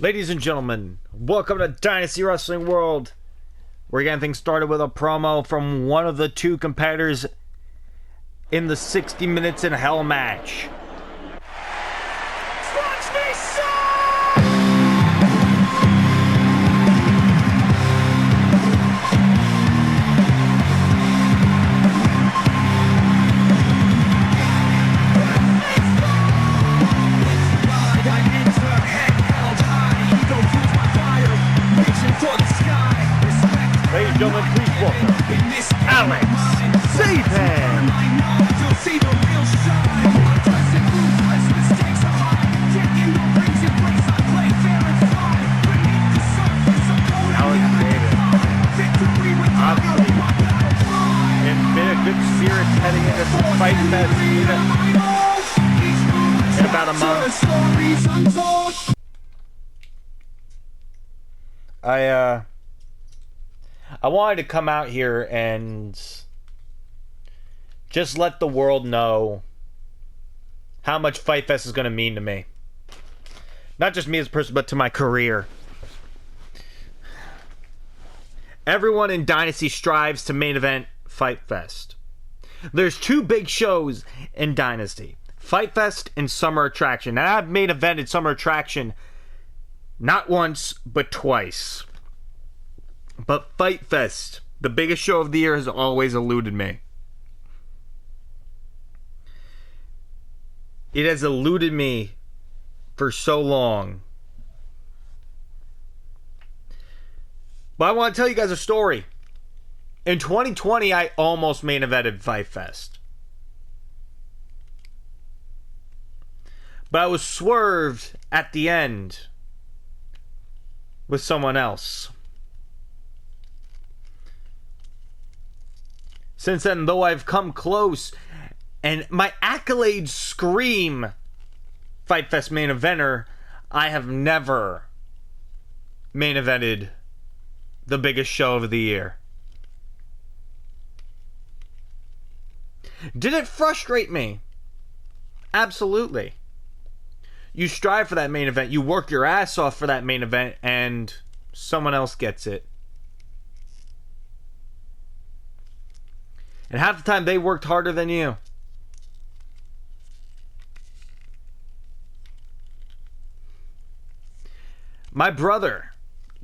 Ladies and gentlemen, welcome to Dynasty Wrestling World. We're getting things started with a promo from one of the two competitors in the 60 Minutes in Hell match. Ladies and gentlemen, please welcome Alex Saban. Obviously, in been a good spirits heading into Fight Fest in about a month. I wanted to come out here and just let the world know how much Fight Fest is going to mean to me. Not just me as a person, but to my career. Everyone in Dynasty strives to main event Fight Fest. There's two big shows in Dynasty, Fight Fest and Summer Attraction. And I've main evented Summer Attraction not once, but twice. But Fight Fest, the biggest show of the year, has always eluded me. It has eluded me for so long. But I want to tell you guys a story. In 2020, I almost main evented Fight Fest. But I was swerved at the end with someone else. Since then, though I've come close, and my accolades scream Fight Fest main eventer, I have never main evented the biggest show of the year. Did it frustrate me? Absolutely. You strive for that main event, you work your ass off for that main event, and someone else gets it. And half the time they worked harder than you. My brother,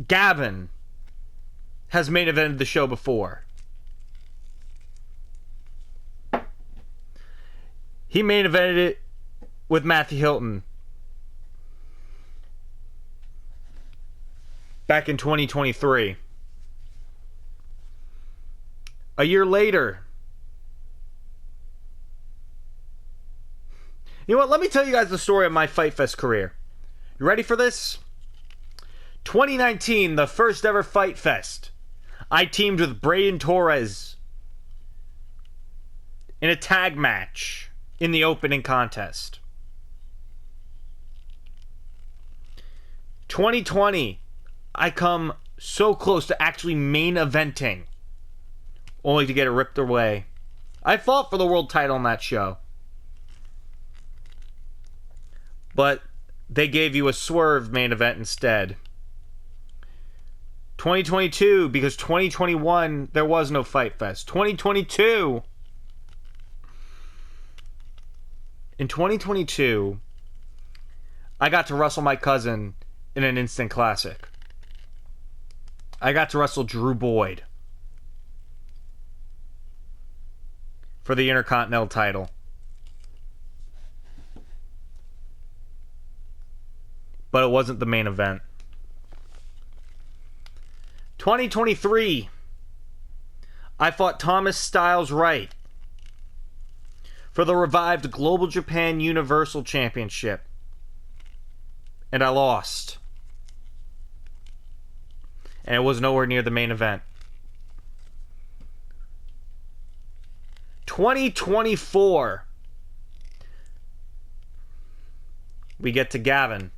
Gavin, has main evented the show before. He main evented it with Matthew Hilton back in 2023. A year later, you know what? Let me tell you guys the story of my Fight Fest career. You ready for this? 2019, the first ever Fight Fest. I teamed with Braden Torres in a tag match in the opening contest. 2020, I come so close to actually main eventing, only to get it ripped away. I fought for the world title on that show. But they gave you a swerve main event instead. 2022, because 2021, there was no Fight Fest. 2022. In 2022, I got to wrestle my cousin in an instant classic. I got to wrestle Drew Boyd for the Intercontinental title. But it wasn't the main event. 2023, I fought Thomas Styles Wright for the revived Global Japan Universal Championship. And I lost. And it was nowhere near the main event. 2024, we get to Gavin,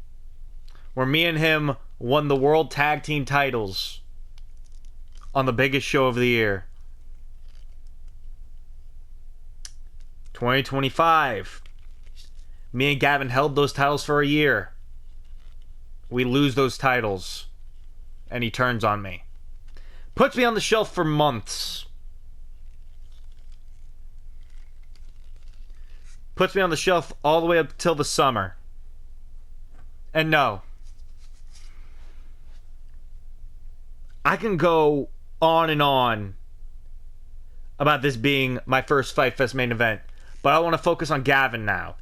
where me and him won the World Tag Team titles on the biggest show of the year. 2025, me and Gavin held those titles for a year. We lose those titles. And he turns on me. Puts me on the shelf for months. Puts me on the shelf all the way up till the summer. And no. I can go on and on about this being my first Fight Fest main event. But I want to focus on Gavin now.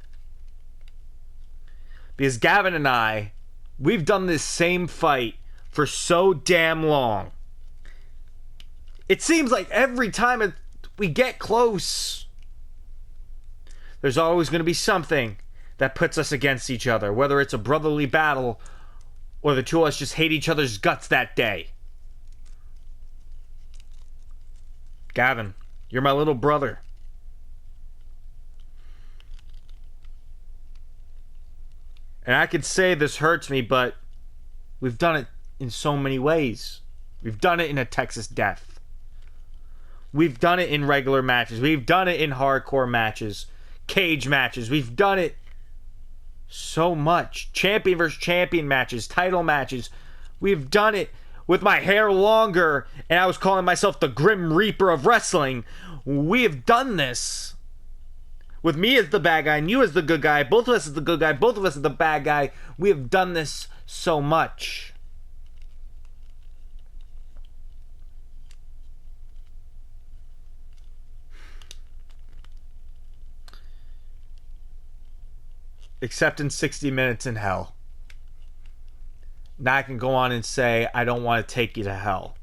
Because Gavin and I, we've done this same fight for so damn long. It seems like every time we get close, there's always going to be something that puts us against each other. Whether it's a brotherly battle or the two of us just hate each other's guts that day. Gavin, you're my little brother. And I could say this hurts me, but we've done it in so many ways. We've done it in a Texas Death. We've done it in regular matches. We've done it in hardcore matches. Cage matches. We've done it so much. Champion versus champion matches. Title matches. We've done it with my hair longer and I was calling myself the Grim Reaper of wrestling. We have done this with me as the bad guy and you as the good guy. Both of us as the good guy. Both of us as the bad guy. We have done this so much. Except in 60 Minutes in Hell. Now I can go on and say, I don't want to take you to hell.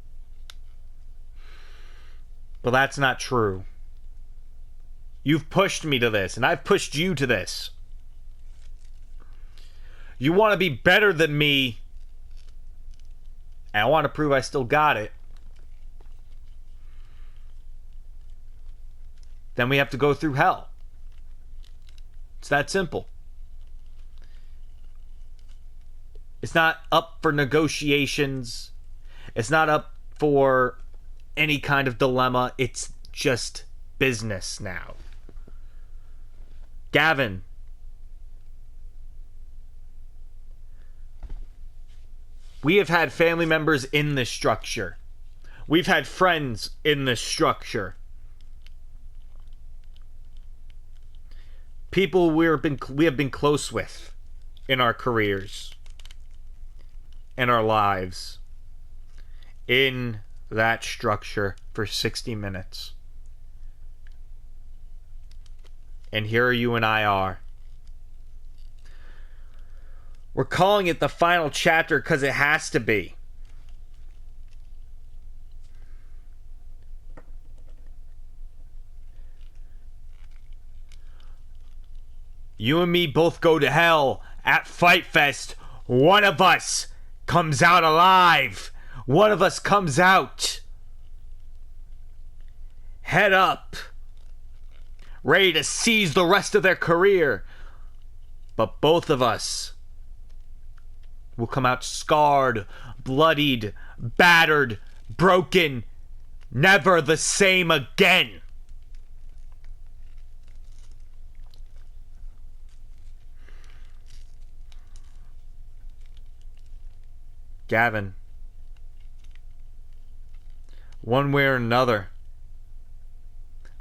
But that's not true. You've pushed me to this, and I've pushed you to this. You want to be better than me, and I want to prove I still got it. Then we have to go through hell. It's that simple. It's not up for negotiations. It's not up for any kind of dilemma. It's just business now. Gavin. We have had family members in this structure. We've had friends in this structure. People we have been close with in our careers. And our lives in that structure for 60 minutes. And here you and I are. We're calling it the final chapter because it has to be. You and me both go to hell at Fight Fest. One of us comes out alive. One of us comes out head up, ready to seize the rest of their career. But both of us will come out scarred, bloodied, battered, broken, never the same again. Gavin, one way or another,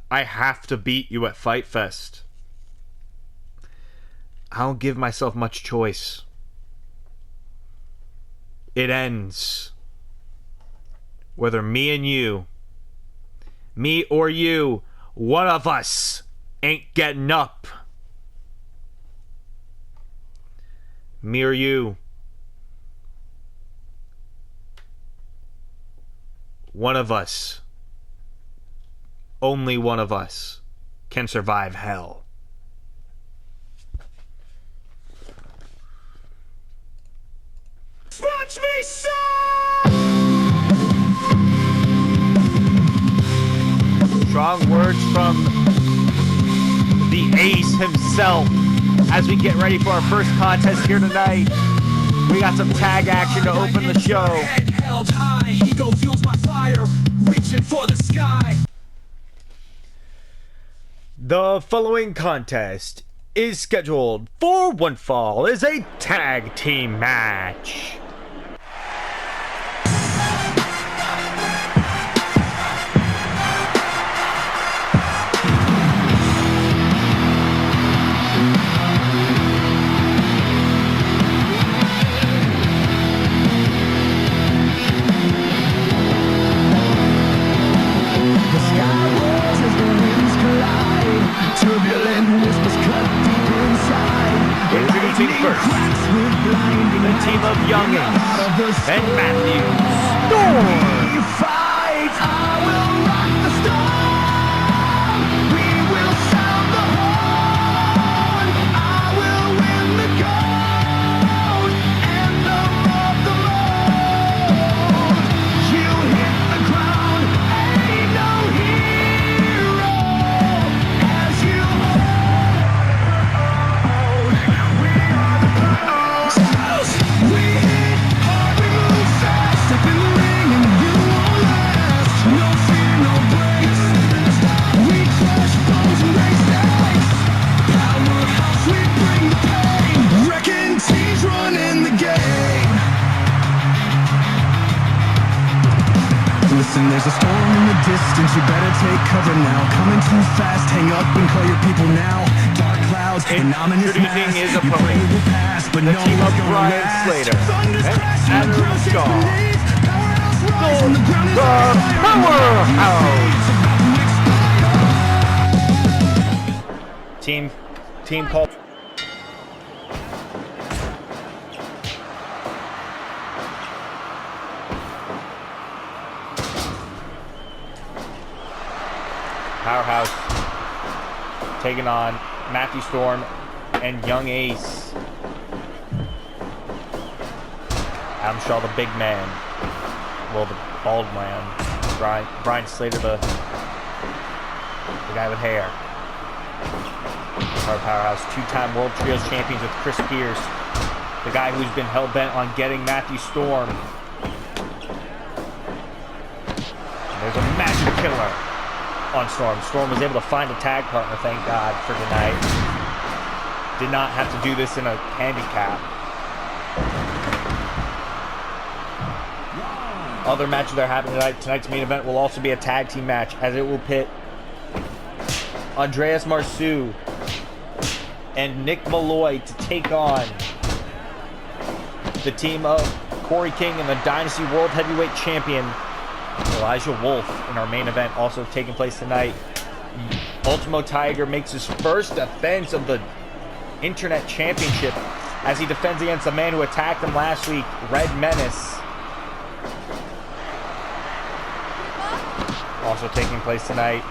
I have to beat you at Fight Fest. I don't give myself much choice. It ends. Whether me and you, me or you, one of us ain't getting up. Me or you. One of us, only one of us, can survive hell. Watch me shine! Strong words from the ace himself as we get ready for our first contest here tonight. We got some tag action to open the show. Head held high, ego fuels my fire, reaching for the sky. The following contest is scheduled for one fall is a tag team match. First, the team of youngins and Matthew Storm. Listen, there's a storm in the distance, you better take cover now. Coming too fast, hang up and call your people now. Dark clouds, an ominous mass, his you pray it will pass, but the no team of one's gonna Brian last. Slater Thunder's and crashing, the Adam ground shakes Shaw. beneath. Powerhouse rise, and the ground is The on fire. Powerhouse. It's about to explode. Team called. Powerhouse taking on Matthew Storm and Young Ace. Adam Shaw, the big man. Well, the bald man. Brian Slater, the guy with hair. Our Powerhouse, two-time World Trios champions with Chris Pierce. The guy who's been hell-bent on getting Matthew Storm. There's a magic killer on Storm. Storm was able to find a tag partner, thank God, for tonight. Did not have to do this in a handicap. Other matches that are happening tonight. Tonight's main event will also be a tag team match, as it will pit Andreas Marceau and Nick Malloy to take on the team of Corey King and the Dynasty World Heavyweight Champion Elijah Wolf in our main event, also taking place tonight. Ultimo Tiger makes his first defense of the Internet Championship as he defends against the man who attacked him last week, Red Menace. Also taking place tonight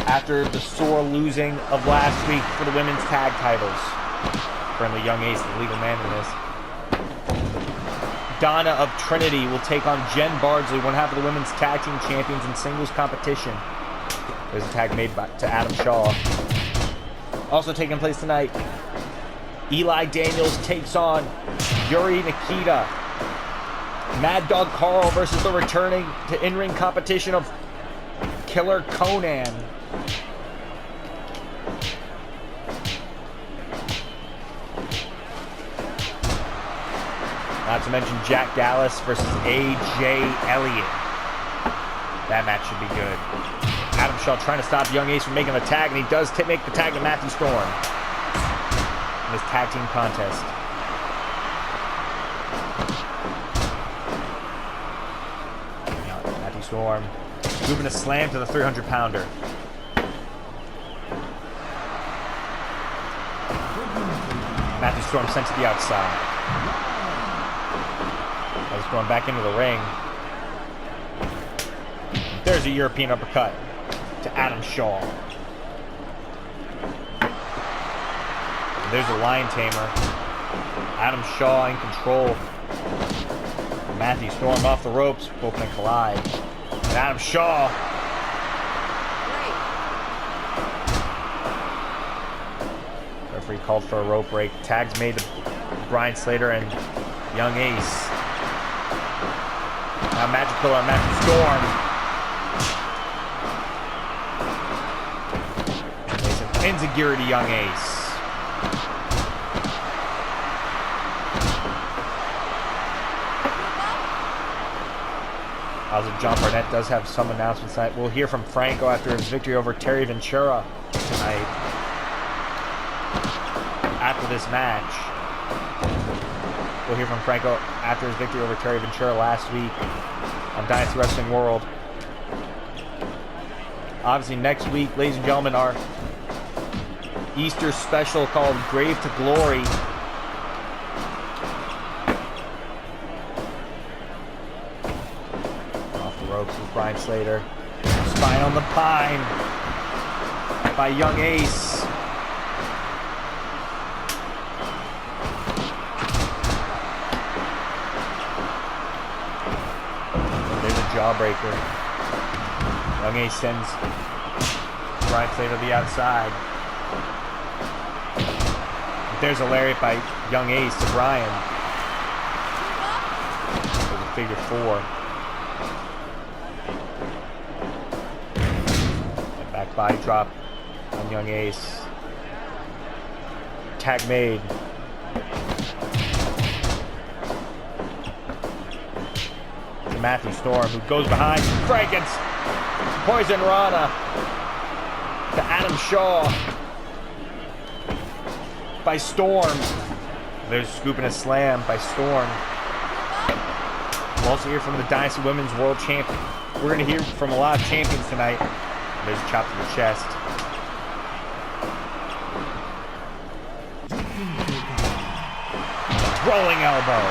after the sore losing of last week for the women's tag titles. Friendly Young Ace, the legal man in this. Donna of Trinity will take on Jen Bardsley, one half of the women's tag team champions in singles competition. There's a tag made to Adam Shaw. Also taking place tonight, Eli Daniels takes on Yuri Nikita. Mad Dog Carl versus the returning to in-ring competition of Killer Conan. Not to mention Jack Dallas versus AJ Elliott. That match should be good. Adam Shaw trying to stop Young Ace from making the tag, and he does make the tag to Matthew Storm in this tag team contest. Matthew Storm moving a slam to the 300-pounder. Matthew Storm sent to the outside. He's going back into the ring. There's a European uppercut to Adam Shaw. There's a Lion Tamer. Adam Shaw in control. Matthew Storm off the ropes. Both can collide. And Adam Shaw. Referee called for a rope break. Tags made to Brian Slater and Young Ace. Now Magic Killer on Matthew Storm. Enziguri to Young Ace. Positive jump. Barnett does have some announcements tonight. We'll hear from Franco after his victory over Terry Ventura tonight. After this match, we'll hear from Franco after his victory over Terry Ventura last week on Dynasty Wrestling World. Obviously, next week, ladies and gentlemen, our Easter special called Grave to Glory. Off the ropes with Brian Slater. Spine on the pine by Young Ace. There's a jawbreaker. Young Ace sends Brian Slater to the outside. There's a lariat by Young Ace to Brian. There's a figure four. And back body drop on Young Ace. Tag made. To Matthew Storm, who goes behind Frankens. Poison Rana to Adam Shaw by Storm. There's scooping a slam by Storm. We'll also hear from the Dynasty Women's World Champion. We're going to hear from a lot of champions tonight. There's a chop to the chest. Rolling elbow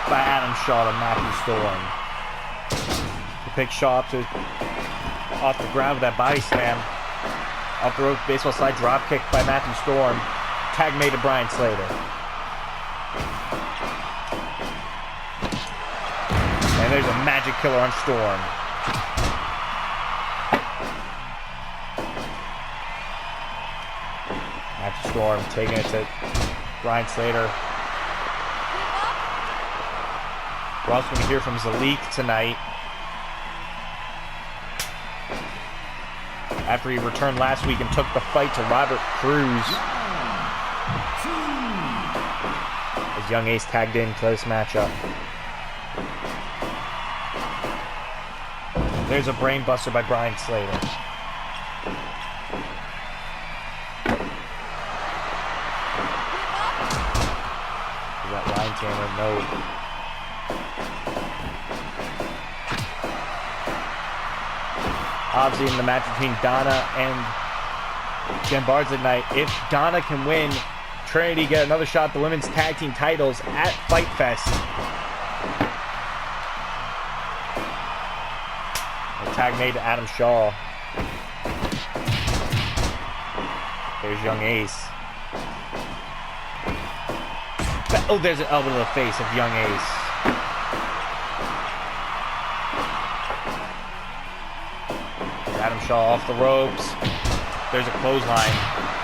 by Adam Shaw to Matthew Storm. Pick Shaw up to off the ground with that body slam. Off the rope, baseball slide drop kick by Matthew Storm. Tag made to Brian Slater. And there's a magic killer on Storm. Matthew Storm taking it to Brian Slater. We're also going to hear from Zalik tonight. After he returned last week and took the fight to Robert Cruz. As Young Ace tagged in to this matchup. There's a brain buster by Brian Slater. Is that line tamer? No. Obviously, in the match between Donna and Jen Barnes tonight, if Donna can win, Trinity get another shot at the women's tag team titles at Fight Fest. A tag made to Adam Shaw. There's Young Ace. Oh, there's an elbow to the face of Young Ace. Adam Shaw off the ropes. There's a clothesline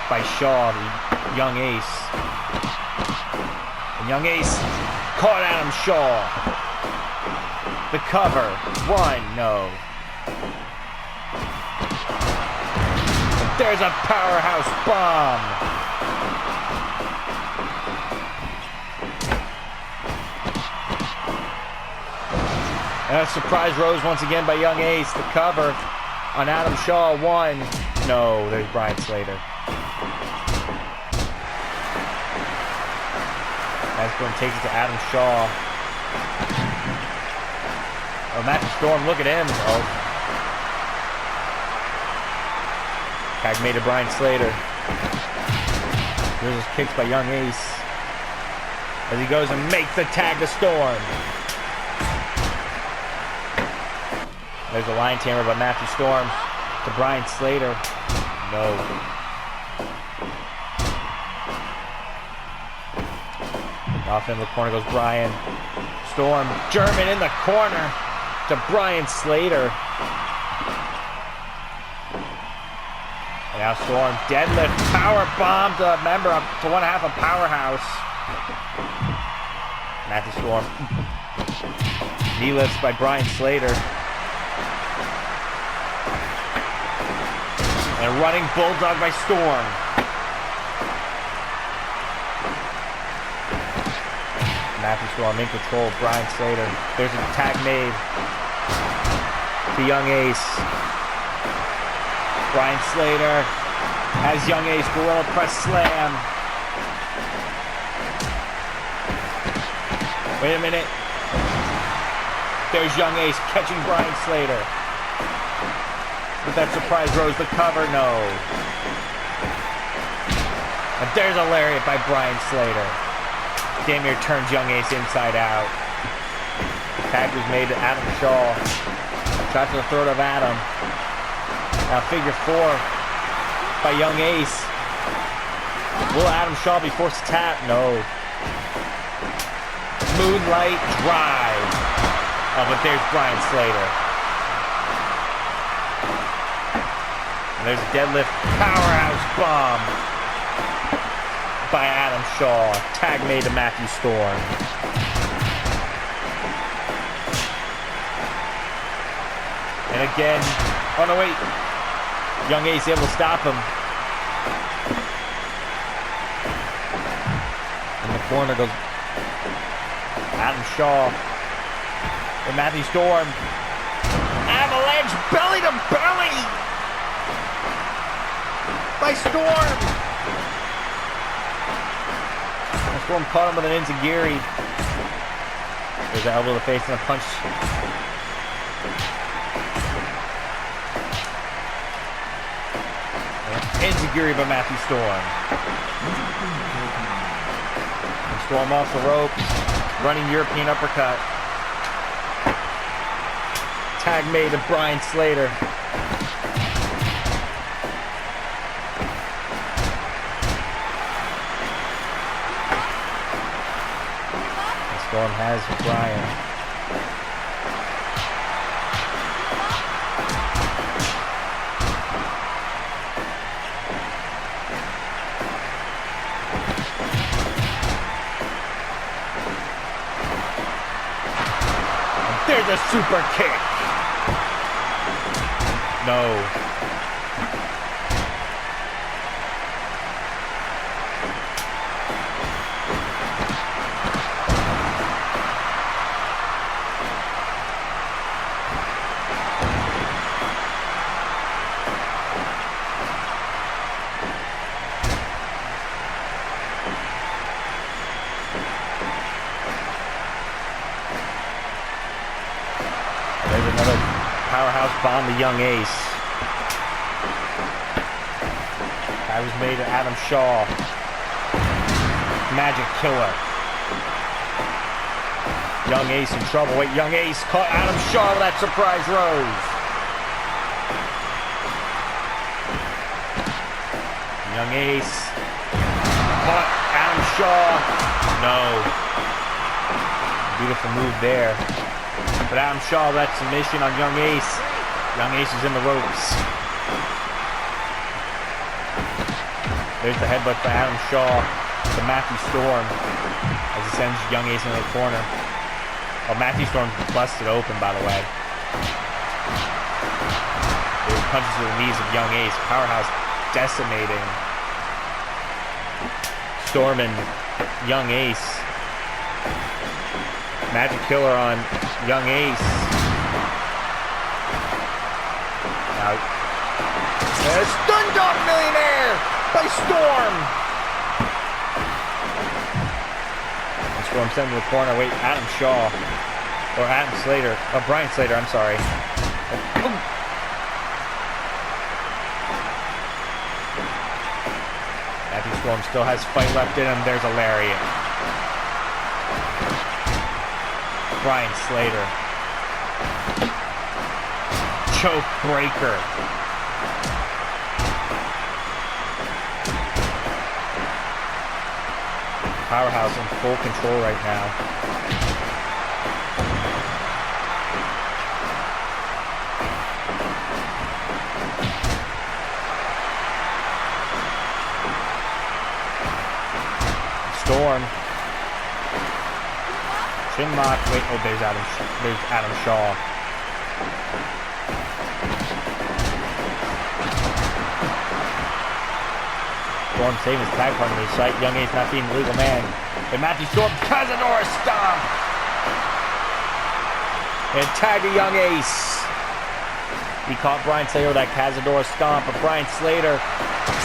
by Shaw to Young Ace. And Young Ace caught Adam Shaw. The cover. One, no. And there's a powerhouse bomb. And a surprise rose once again by Young Ace. The cover on Adam Shaw. One. No, there's Brian Slater. Asborn takes it to Adam Shaw. Oh, Matthew Storm, look at him. Oh. Tag made to Brian Slater. Here's his kicks by Young Ace. As he goes and makes the tag to Storm. There's a line tamer by Matthew Storm to Brian Slater. No. Off in the corner goes Brian. Storm. German in the corner to Brian Slater. And now Storm deadlift power bomb to a member up to one half of Powerhouse. Matthew Storm. Knee lifts by Brian Slater. And a running bulldog by Storm. Matthew Storm in control. Brian Slater. There's a tag made to Young Ace. Brian Slater has Young Ace gorilla press slam. Wait a minute. There's Young Ace catching Brian Slater. With that surprise rose, the cover, no. And there's a lariat by Brian Slater. Damn near turns Young Ace inside out. Tag was made to Adam Shaw. Shot to the throat of Adam. Now figure 4 by Young Ace. Will Adam Shaw be forced to tap? No. Moonlight drive. Oh, but there's Brian Slater. And there's a deadlift powerhouse bomb by Adam Shaw. Tag made to Matthew Storm. And again, oh no wait, Young Ace able to stop him. In the corner goes Adam Shaw and Matthew Storm. Avalanche belly to belly by Storm. And Storm caught him with an enziguri. There's an elbow to the face and a punch. Enziguri by Matthew Storm. And Storm off the ropes. Running European uppercut. Tag made to Brian Slater. And Storm has Brian. There's a super kick. No. There's another powerhouse bomb to Young Ace. That was made to Adam Shaw. Magic Killer. Young Ace in trouble. Wait, Young Ace caught Adam Shaw with that surprise rose. Young Ace caught Adam Shaw. No. Beautiful move there. But Adam Shaw, that submission on Young Ace. Young Ace is in the ropes. There's the headbutt by Adam Shaw to Matthew Storm as he sends Young Ace into the corner. Oh, Matthew Storm's busted open, by the way. There's punches to the knees of Young Ace. Powerhouse decimating Storm and Young Ace. Magic Killer on Young Ace. Now, there's Stun Dog Millionaire by Storm. And Storm sent to the corner. Wait, Adam Shaw. Or Adam Slater. Oh, Brian Slater, I'm sorry. Oh. Matthew Storm still has fight left in him. There's a lariat. Brian Slater. Choke breaker. Powerhouse in full control right now. Storm. Chin lock. Wait, oh, there's Adam Shaw. Storm saving his tag partner to sight. Young Ace not being the legal man. And Matthew Storm, Cazador stomp! And tag to Young Ace. He caught Brian Slater with that Cazador stomp, but Brian Slater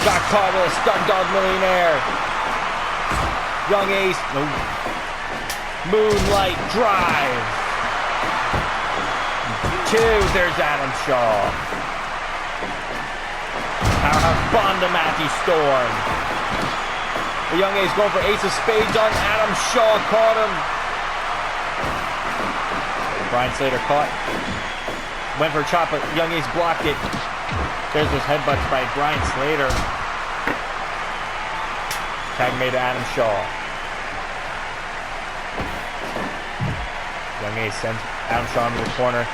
got caught with a Stun Dog Millionaire. Young Ace, no. Moonlight Drive. 2, there's Adam Shaw. Powerhouse bomb to Matthew Storm. The Young Ace going for Ace of Spades on Adam Shaw, caught him. Brian Slater caught. Went for a chop, but Young Ace blocked it. There's those headbutts by Brian Slater. Tag made to Adam Shaw. Young Ace sends Adam Shaw into the corner.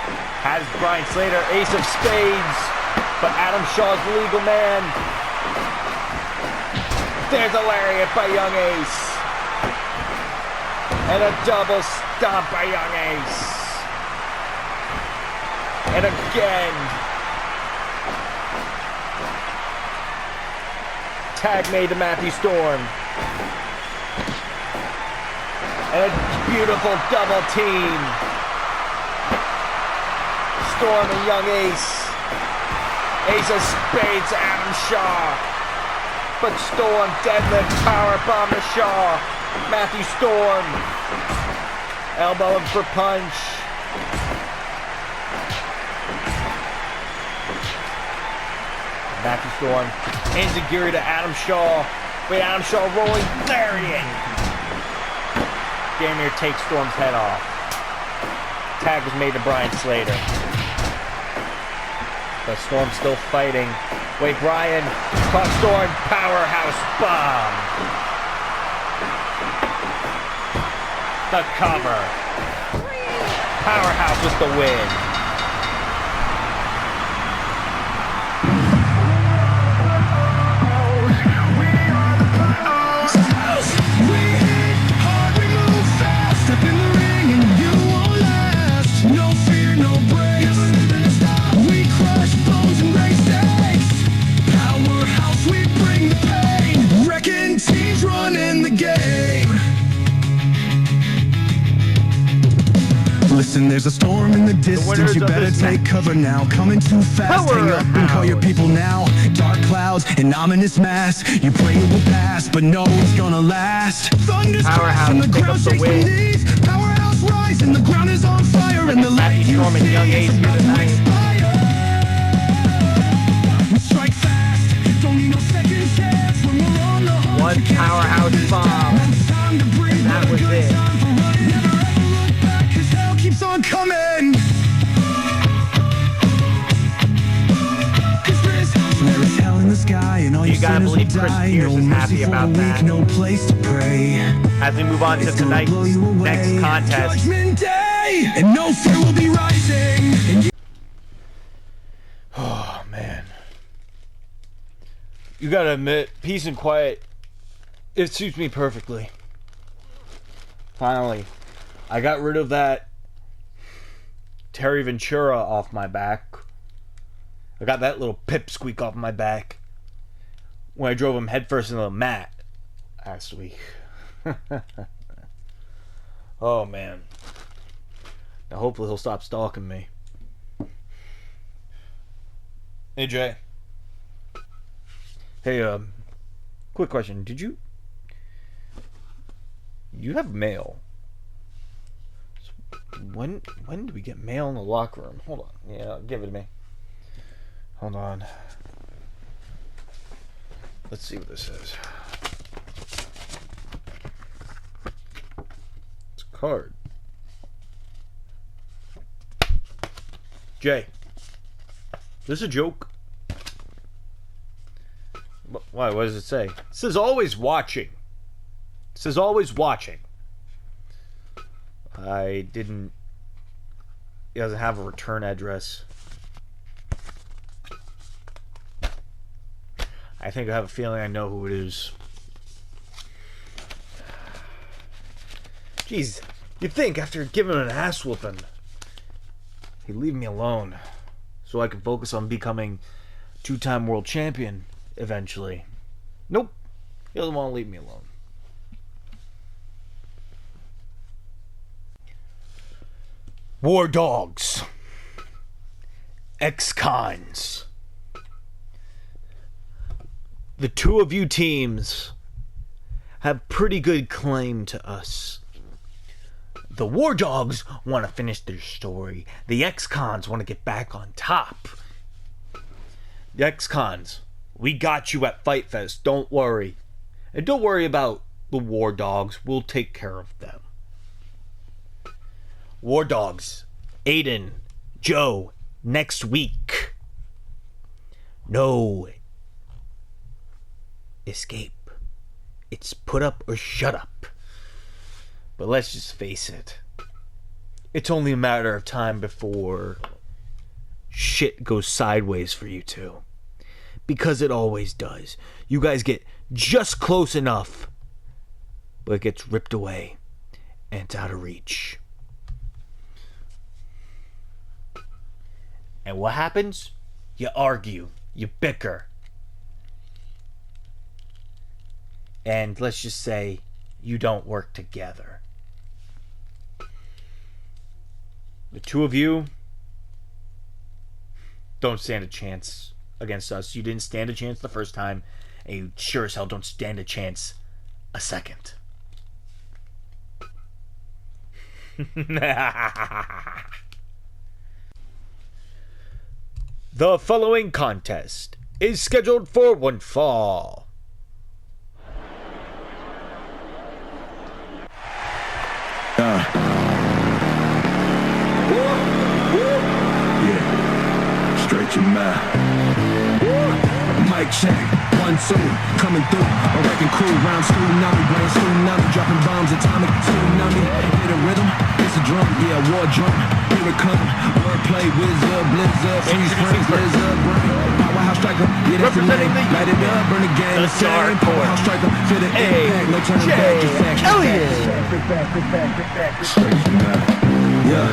Has Brian Slater, Ace of Spades, but Adam Shaw's the legal man. There's a lariat by Young Ace. And a double stomp by Young Ace. And again, tag made to Matthew Storm. And a beautiful double team. Storm and Young Ace. Ace of Spades, Adam Shaw. But Storm deadlift powerbomb to Shaw. Matthew Storm. Elbow him for punch. Matthew Storm, Enziguri to Adam Shaw. Wait, Adam Shaw rolling lariat. Damn near takes Storm's head off. Tag was made to Brian Slater. But Storm's still fighting. Wait, Brian caught Storm, powerhouse bomb. The cover. Powerhouse with the win. Listen, there's a storm in the distance, you better take cover now. Coming too fast, hang up and call your people now. Dark clouds, an ominous mass. You pray it will pass, but no, it's gonna last. Thunder's crashing, the ground shakes beneath. Powerhouse rise, and the ground is on fire. And the light you Storm and Young Ace here tonight. We strike fast, don't need no second chance. When we're on the hunt, One powerhouse bomb. And that was it. Keeps on coming. There is hell in the sky, and all You your gotta sinners will believe Chris die. Pierce No is happy mercy for about the that. weak, no place to pray. As we move on to It's gonna tonight's blow you away. next contest. Judgment Day, and no fear will be rising. And you Oh, man. You gotta admit, peace and quiet, it suits me perfectly. Finally, I got rid of that Terry Ventura off my back. I got that little pipsqueak off my back when I drove him headfirst into the mat last week. Oh, man. Now, hopefully he'll stop stalking me. Hey, Jay. Hey, quick question. Did you have mail? When do we get mail in the locker room? Hold on. Yeah, give it to me. Hold on. Let's see what this says. It's a card. Jay. This is a joke. Why? What does it say? It says always watching. It says always watching. It doesn't have a return address. I think I have a feeling I know who it is. Jeez, you'd think after giving him an ass whooping, he'd leave me alone so I could focus on becoming two-time world champion eventually. Nope, He doesn't want to leave me alone. War Dogs. Ex-cons. The two of you teams have pretty good claim to us. The War Dogs want to finish their story. The ex-cons want to get back on top. The ex-cons, we got you at Fight Fest. Don't worry. And don't worry about the War Dogs. We'll take care of them. War Dogs, Aiden, Joe, next week. No escape. It's put up or shut up. But let's just face it. It's only a matter of time before shit goes sideways for you two. Because it always does. You guys get just close enough, but it gets ripped away and it's out of reach. And what happens? You argue. You bicker. And let's just say you don't work together. The two of you don't stand a chance against us. You didn't stand a chance the first time, and you sure as hell don't stand a chance a second. The following contest is scheduled for one fall. Yeah, straight your mouth. Mic check, 1, 2, coming through. A wrecking crew, round tsunami, brain tsunami, dropping bombs, atomic tsunami. Hit a rhythm, it's a drum, yeah, war drum. Here it come, wordplay, wizard, blizzard, freeze, friends, blizzard, brain. Powerhouse striker, yeah, that's the name. Light it up, burn the game, the same. Powerhouse striker, feel the impact, no turning back, just action. Straight your mouth. Yeah,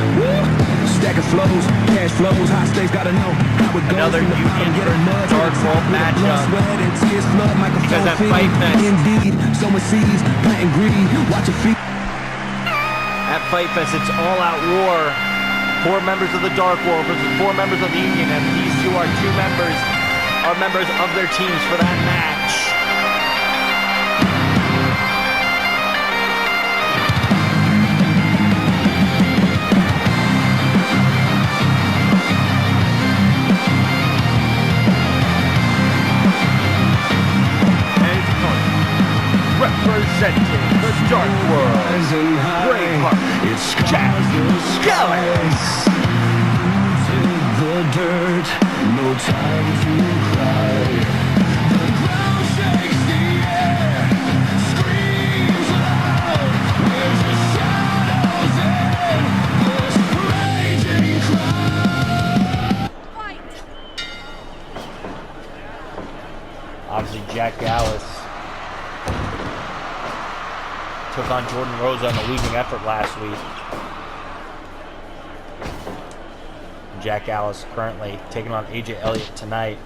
stack of flows, cash flows, high stakes, gotta know how it goes. Another from the bottom, get a mud, Dark World matchup. Because at Fight Fest. Indeed, sowing seeds, planting greed, watch your feet. At Fight Fest, it's all-out war. 4 members of the Dark World versus 4 members of the Union, and these two are members of their teams for that match. Representing the Dark World, Braveheart, Jack Gallus. The dirt, no time to cry. The ground shakes the air, screams loud. There's the shadows in this raging crowd. Obviously, Jack Gallus took on Jordan Rosa in a losing effort last week. Jack Gallus currently taking on AJ Elliott tonight.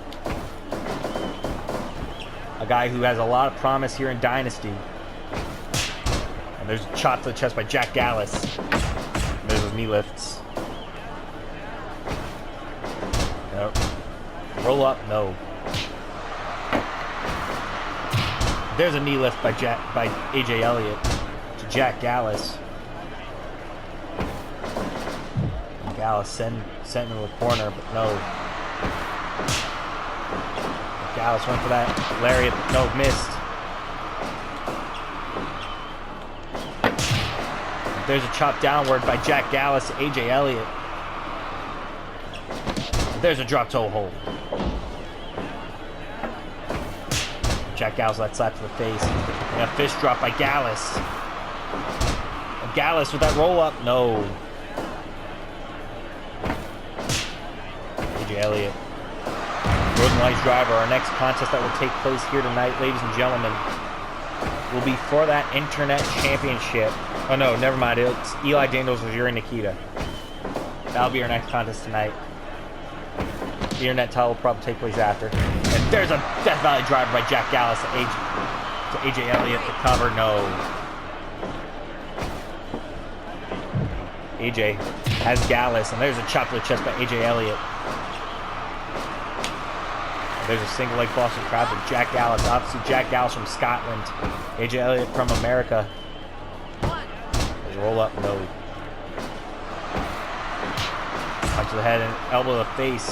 A guy who has a lot of promise here in Dynasty. And there's a shot to the chest by Jack Gallus. And there's his knee lifts. Nope. Roll up, no. There's a knee lift by AJ Elliott to Jack Gallus. Gallus sent him to the corner, but no. Gallus went for that lariat, but no, missed. There's a chop downward by Jack Gallus to AJ Elliott. There's a drop toe hold. Jack Gallus that slap to the face. And a fist drop by Gallus. And Gallus with that roll up, no. AJ Elliott. Golden Lights Driver, our next contest that will take place here tonight, ladies and gentlemen, will be for that Internet Championship. Oh no, never mind. It's Eli Daniels versus Yuri Nikita. That'll be our next contest tonight. The Internet title will probably take place after. And there's a Death Valley Driver by Jack Gallus to AJ Elliott to cover. No. AJ has Gallus, and there's a chop to the chest by AJ Elliott. There's a single leg Boston Crab from Jack Gallus. Obviously, Jack Gallus from Scotland. AJ Elliott from America. There's a roll up. No. Punch to the head and elbow to the face.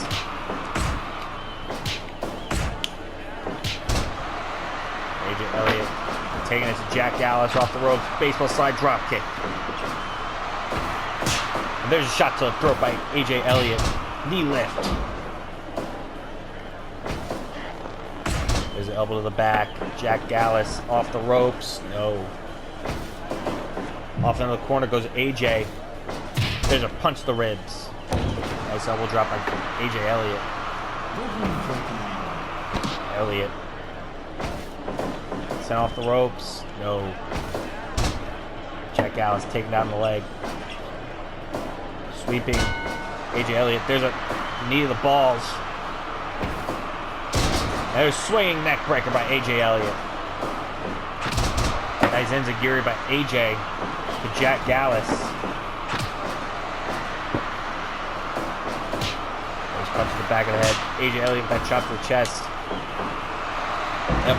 AJ Elliott taking it to Jack Gallus off the ropes. Baseball slide drop kick. And there's a shot to the throat by AJ Elliott. Knee lift. There's an elbow to the back. Jack Gallus off the ropes. No. Off into the corner goes AJ. There's a punch to the ribs. Nice elbow drop by AJ Elliott. Elliott. Sent off the ropes. No. Jack Gallus taking down the leg. Sweeping AJ Elliott. There's a knee to the balls. There's a swinging neck breaker by AJ Elliott. Nice enziguri by AJ to Jack Gallus. Nice punch to the back of the head. AJ Elliott with that chop to the chest. Yep.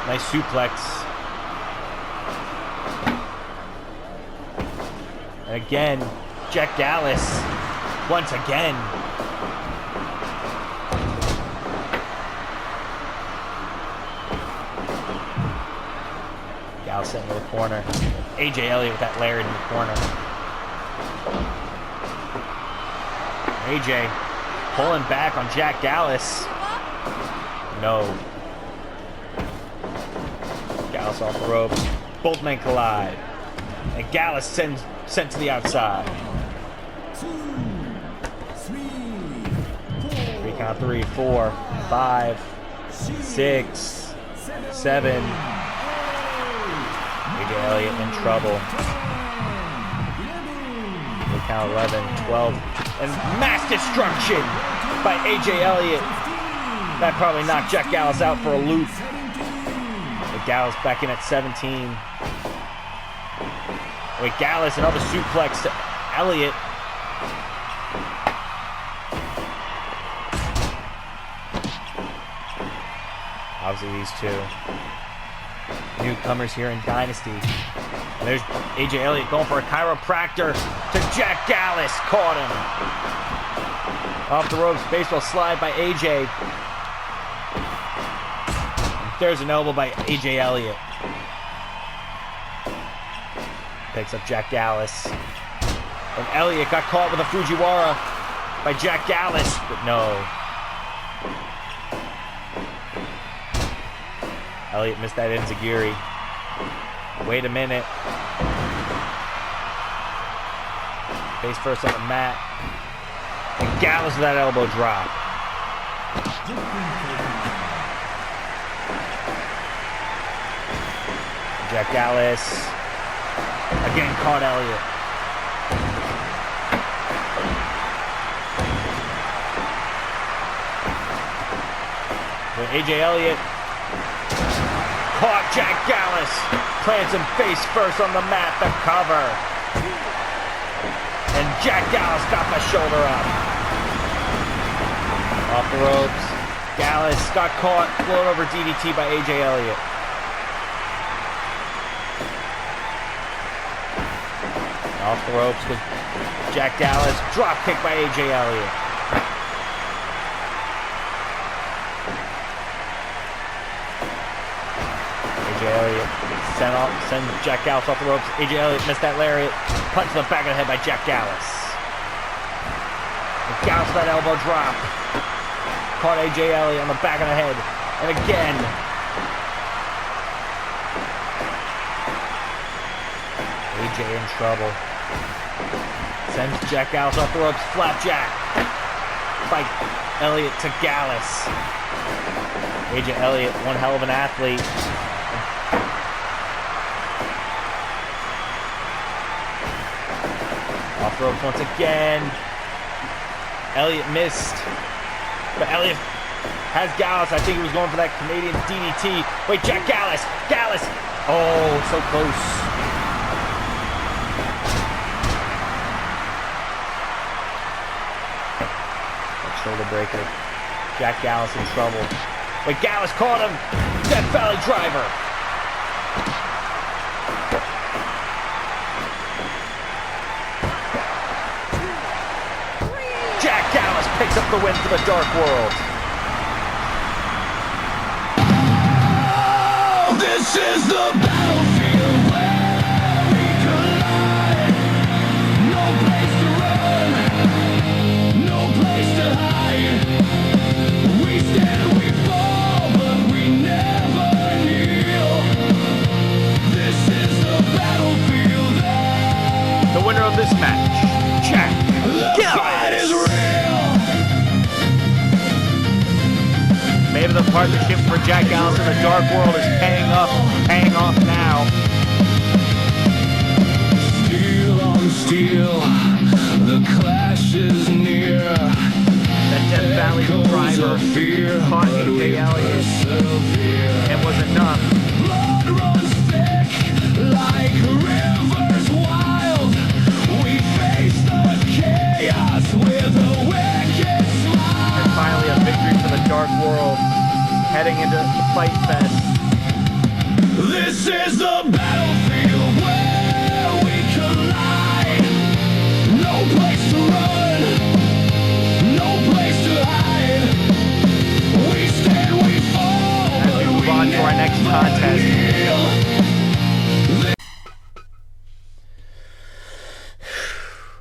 Nice suplex. And again, Jack Gallus once again. Gallus sitting in the corner. AJ Elliott with that lariat in the corner. AJ pulling back on Jack Gallus. No. Gallus off the ropes. Both men collide. And Gallus sent to the outside. 3 count, 3, 4, 5, 6, 7. AJ Elliott in trouble. 3 count, 11, 12. And mass destruction by AJ Elliott. That probably knocked Jack Gallus out for a loop. But Gallus back in at 17. Wait, Gallus, another suplex to Elliott. Obviously these two newcomers here in Dynasty. And there's AJ Elliott going for a chiropractor to Jack Gallus. Caught him. Off the ropes, baseball slide by AJ. There's an elbow by AJ Elliott. Picks up Jack Gallus. And Elliott got caught with a Fujiwara by Jack Gallus, but no. Elliott missed that enziguri. Wait a minute. Face first on the mat. And Gallus with that elbow drop. Jack Gallus again caught Elliott. But AJ Elliott caught Jack Gallus, plants him face first on the mat, the cover. And Jack Gallus got the shoulder up. Off the ropes. Gallus got caught, flown over DDT by AJ Elliott. Off the ropes with Jack Gallus, drop kick by AJ Elliott. AJ Elliott send Jack Gallus off the ropes. AJ Elliott missed that lariat. Punch to the back of the head by Jack Gallus. And Gallus with that elbow drop. Caught AJ Elliott on the back of the head. And again. AJ in trouble. Sends Jack Gallus off the ropes. Flapjack by Elliott to Gallus. AJ Elliott, one hell of an athlete. Off the ropes once again. Elliott missed. But Elliott Has Gallus. I think he was going for that Canadian DDT. Wait, Jack Gallus. Gallus. Oh, so close. That shoulder breaker. Jack Gallus in trouble. Wait, Gallus caught him. Death Valley driver. Jack Gallus picks up the win for the Dark World. This is the battlefield where we collide. No place to run, no place to hide. We stand, we fall, but we never kneel. This is the battlefield. The winner of this match, Jack Gallus. Maybe the partnership for Jack Gallus and the Dark World is paying off now. Steel on steel, the clash is near. That Death Valley driver caught AJ Elliott and was enough. Blood runs thick like rivers wild. We face the chaos with a wicked smile. And finally a victory for the Dark World, heading into the Fight Fest. This is the battlefield where we collide. No place to run, no place to hide. We stand, we fall. As we move on to our next contest.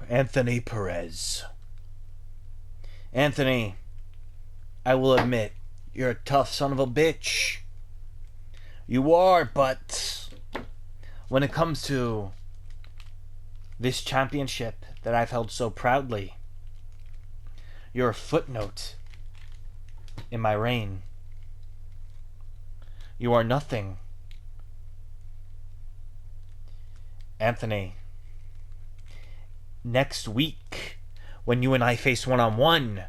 Anthony Perez. Anthony, I will admit, you're a tough son of a bitch. You are, but when it comes to this championship that I've held so proudly, you're a footnote in my reign. You are nothing. Anthony, next week, when you and I face one-on-one,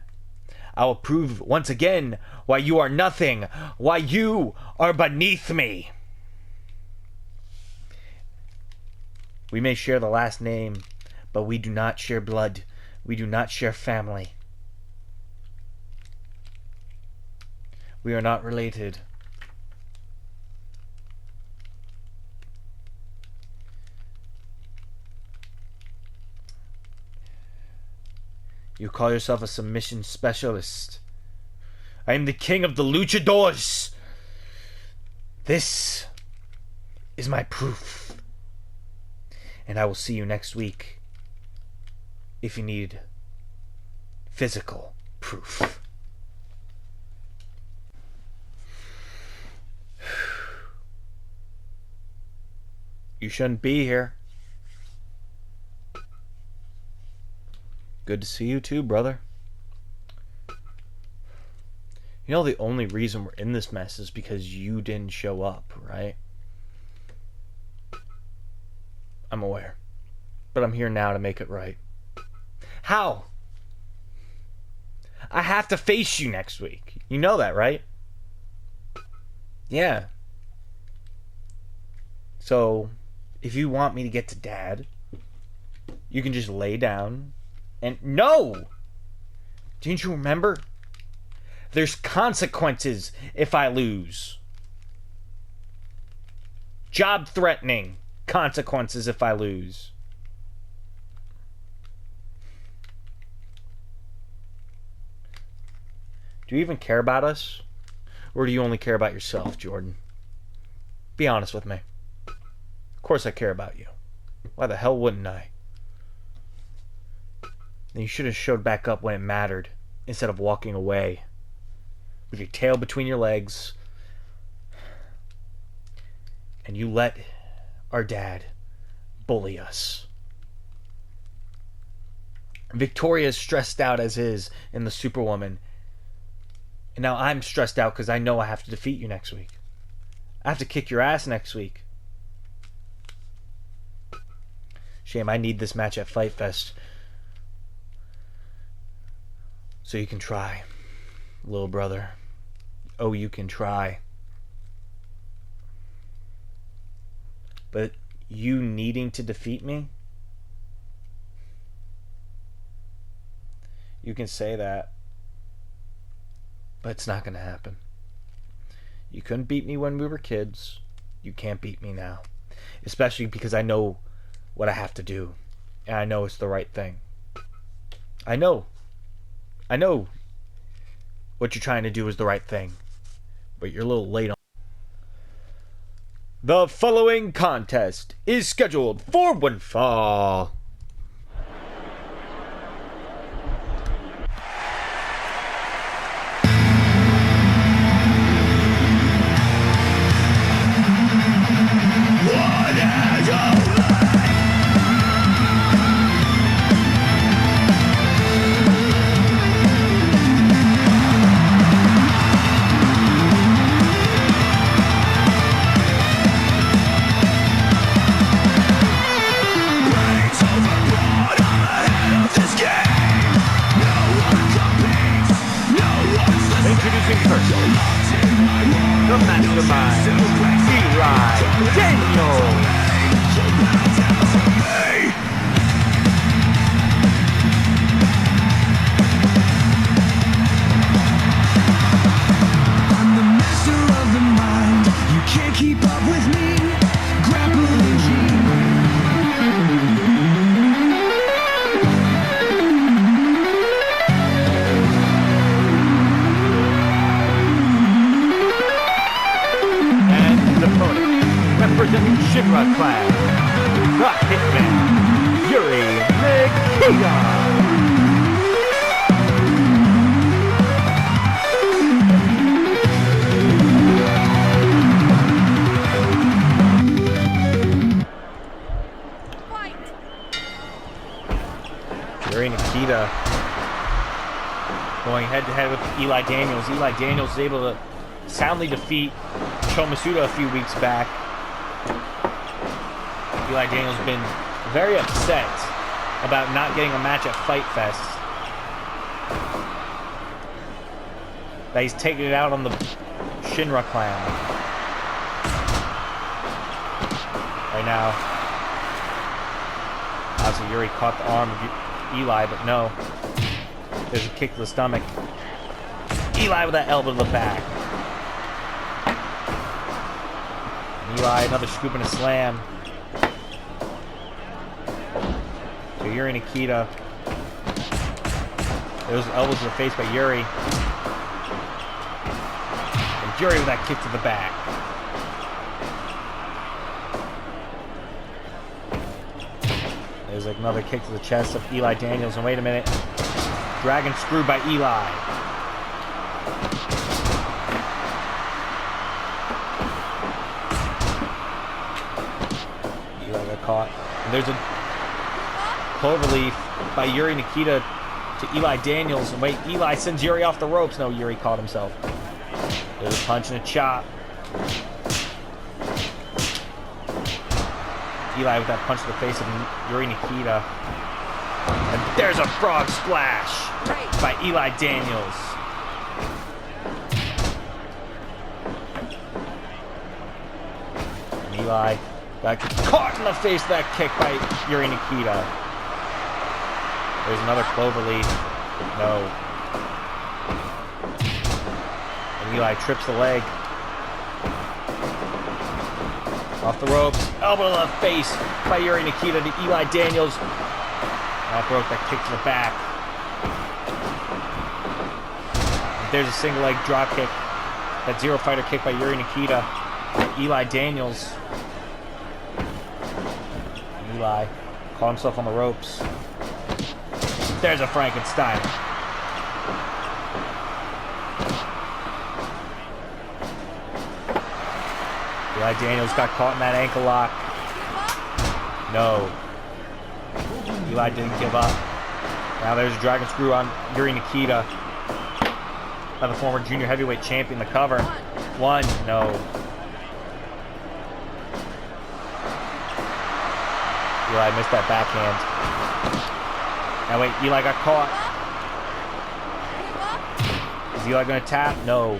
I will prove once again why you are nothing, why you are beneath me. We may share the last name, but we do not share blood. We do not share family. We are not related. You call yourself a submission specialist. I am the king of the luchadors. This is my proof. And I will see you next week if you need physical proof. You shouldn't be here. Good to see you too, brother. You know the only reason we're in this mess is because you didn't show up, right? I'm aware. But I'm here now to make it right. How? I have to face you next week. You know that, right? Yeah. So, if you want me to get to Dad, you can just lay down and... No! Didn't you remember? There's consequences if I lose. Job-threatening consequences if I lose. Do you even care about us? Or do you only care about yourself, Jordan? Be honest with me. Of course I care about you. Why the hell wouldn't I? And you should have showed back up when it mattered, instead of walking away with your tail between your legs. And you let our dad bully us. Victoria's stressed out as is in the Superwoman. And now I'm stressed out because I know I have to defeat you next week. I have to kick your ass next week. Shame, I need this match at Fight Fest. So you can try, little brother. Oh, you can try. But you needing to defeat me? You can say that. But it's not going to happen. You couldn't beat me when we were kids. You can't beat me now. Especially because I know what I have to do. And I know it's the right thing. I know what you're trying to do is the right thing. But you're a little late on. The following contest is scheduled for one fall. Introducing first, the mastermind, Eli Daniels. I'm the master of the mind. You can't keep up with me. Grappling gene. Representing Shinra Clan, the Hitman, Yuri Nikita. Yuri Nikita going head-to-head with Eli Daniels. Eli Daniels is able to soundly defeat Sho Masuda a few weeks back. Eli Daniels has been very upset about not getting a match at Fight Fest. That he's taking it out on the Shinra Clan. Right now, obviously Yuri caught the arm of Eli, but no. There's a kick to the stomach. Eli with that elbow to the back. And Eli, another scoop and a slam. So Yuri Nikita. Those elbows to the face by Yuri. And Yuri with that kick to the back. There's like another kick to the chest of Eli Daniels. And wait a minute. Dragon screw by Eli. Eli got caught. And there's a cloverleaf by Yuri Nikita to Eli Daniels. And wait, Eli sends Yuri off the ropes. No, Yuri caught himself. There's a punch and a chop. Eli with that punch to the face of Yuri Nikita. And there's a frog splash by Eli Daniels. And Eli got caught in the face of that kick by Yuri Nikita. There's another cloverleaf. No. And Eli trips the leg. Off the ropes. Elbow to the face by Yuri Nikita to Eli Daniels. That broke that kick to the back. There's a single leg drop kick. That zero fighter kick by Yuri Nikita. Eli Daniels. Eli caught himself on the ropes. There's a Frankenstein. Eli Daniels got caught in that ankle lock. No. Eli didn't give up. Now there's a dragon screw on Yuri Nikita by the former junior heavyweight champion. The cover. One. No. Eli missed that backhand. Now wait, Eli got caught. Is Eli going to tap? No.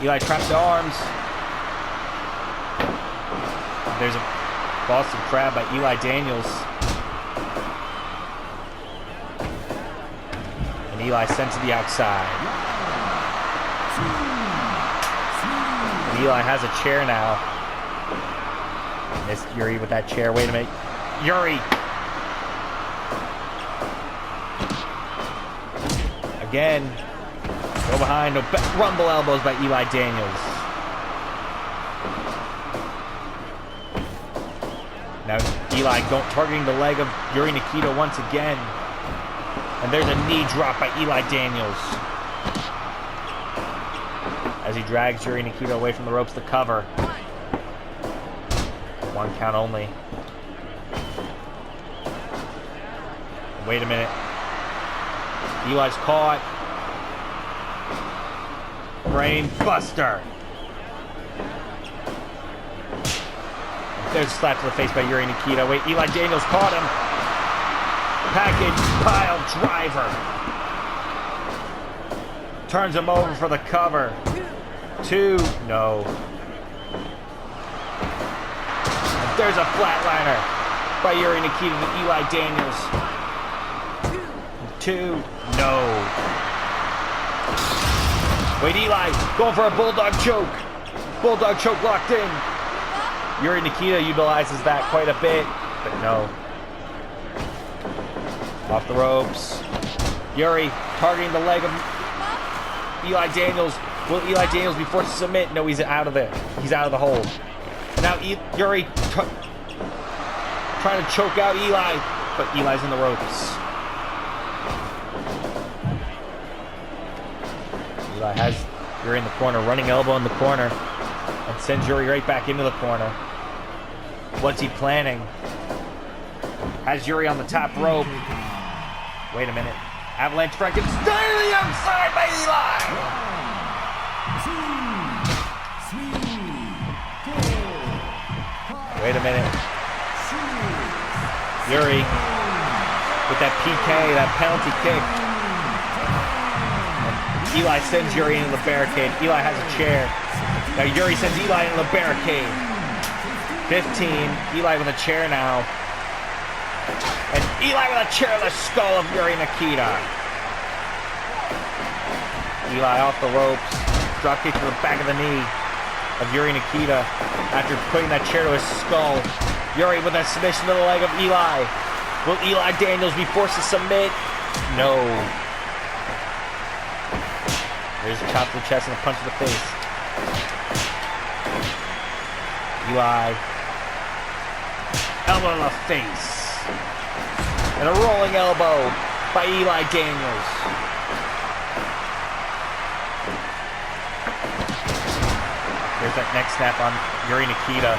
Eli traps the arms. There's a Boston Crab by Eli Daniels. And Eli sent to the outside. And Eli has a chair now. Missed Yuri with that chair. Wait a minute. Yuri! Again. Go behind. No rumble elbows by Eli Daniels. Now Eli targeting the leg of Yuri Nikita once again. And there's a knee drop by Eli Daniels. As he drags Yuri Nikita away from the ropes to cover. 1 count only. Wait a minute. Eli's caught. Brain buster. There's a slap to the face by Yuri Nikita. Wait, Eli Daniels caught him. Package pile driver. Turns him over for the cover. 2. No. And there's a flatliner by Yuri Nikita to Eli Daniels. 2. No. Wait, Eli going for a bulldog choke. Bulldog choke locked in. Yuri Nikita utilizes that quite a bit, but no. Off the ropes. Yuri targeting the leg of Eli Daniels. Will Eli Daniels be forced to submit? No, he's out of there. He's out of the hold. Now Yuri trying to choke out Eli, but Eli's in the ropes. Eli has Yuri in the corner, running elbow in the corner, and sends Yuri right back into the corner. What's he planning? Has Yuri on the top rope. Wait a minute. Avalanche Frankenstein to the outside by Eli! Wait a minute. Yuri with that PK, that penalty kick. And Eli sends Yuri into the barricade. Eli has a chair. Now Yuri sends Eli into the barricade. 15. Eli with a chair now. And Eli with a chair on the skull of Yuri Nikita. Eli off the ropes. Drop kick to the back of the knee of Yuri Nikita after putting that chair to his skull. Yuri with a submission to the leg of Eli. Will Eli Daniels be forced to submit? No. There's a chop to the chest and a punch to the face. Eli. Elbow to the face. And a rolling elbow by Eli Daniels. There's that neck snap on Yuri Nikita.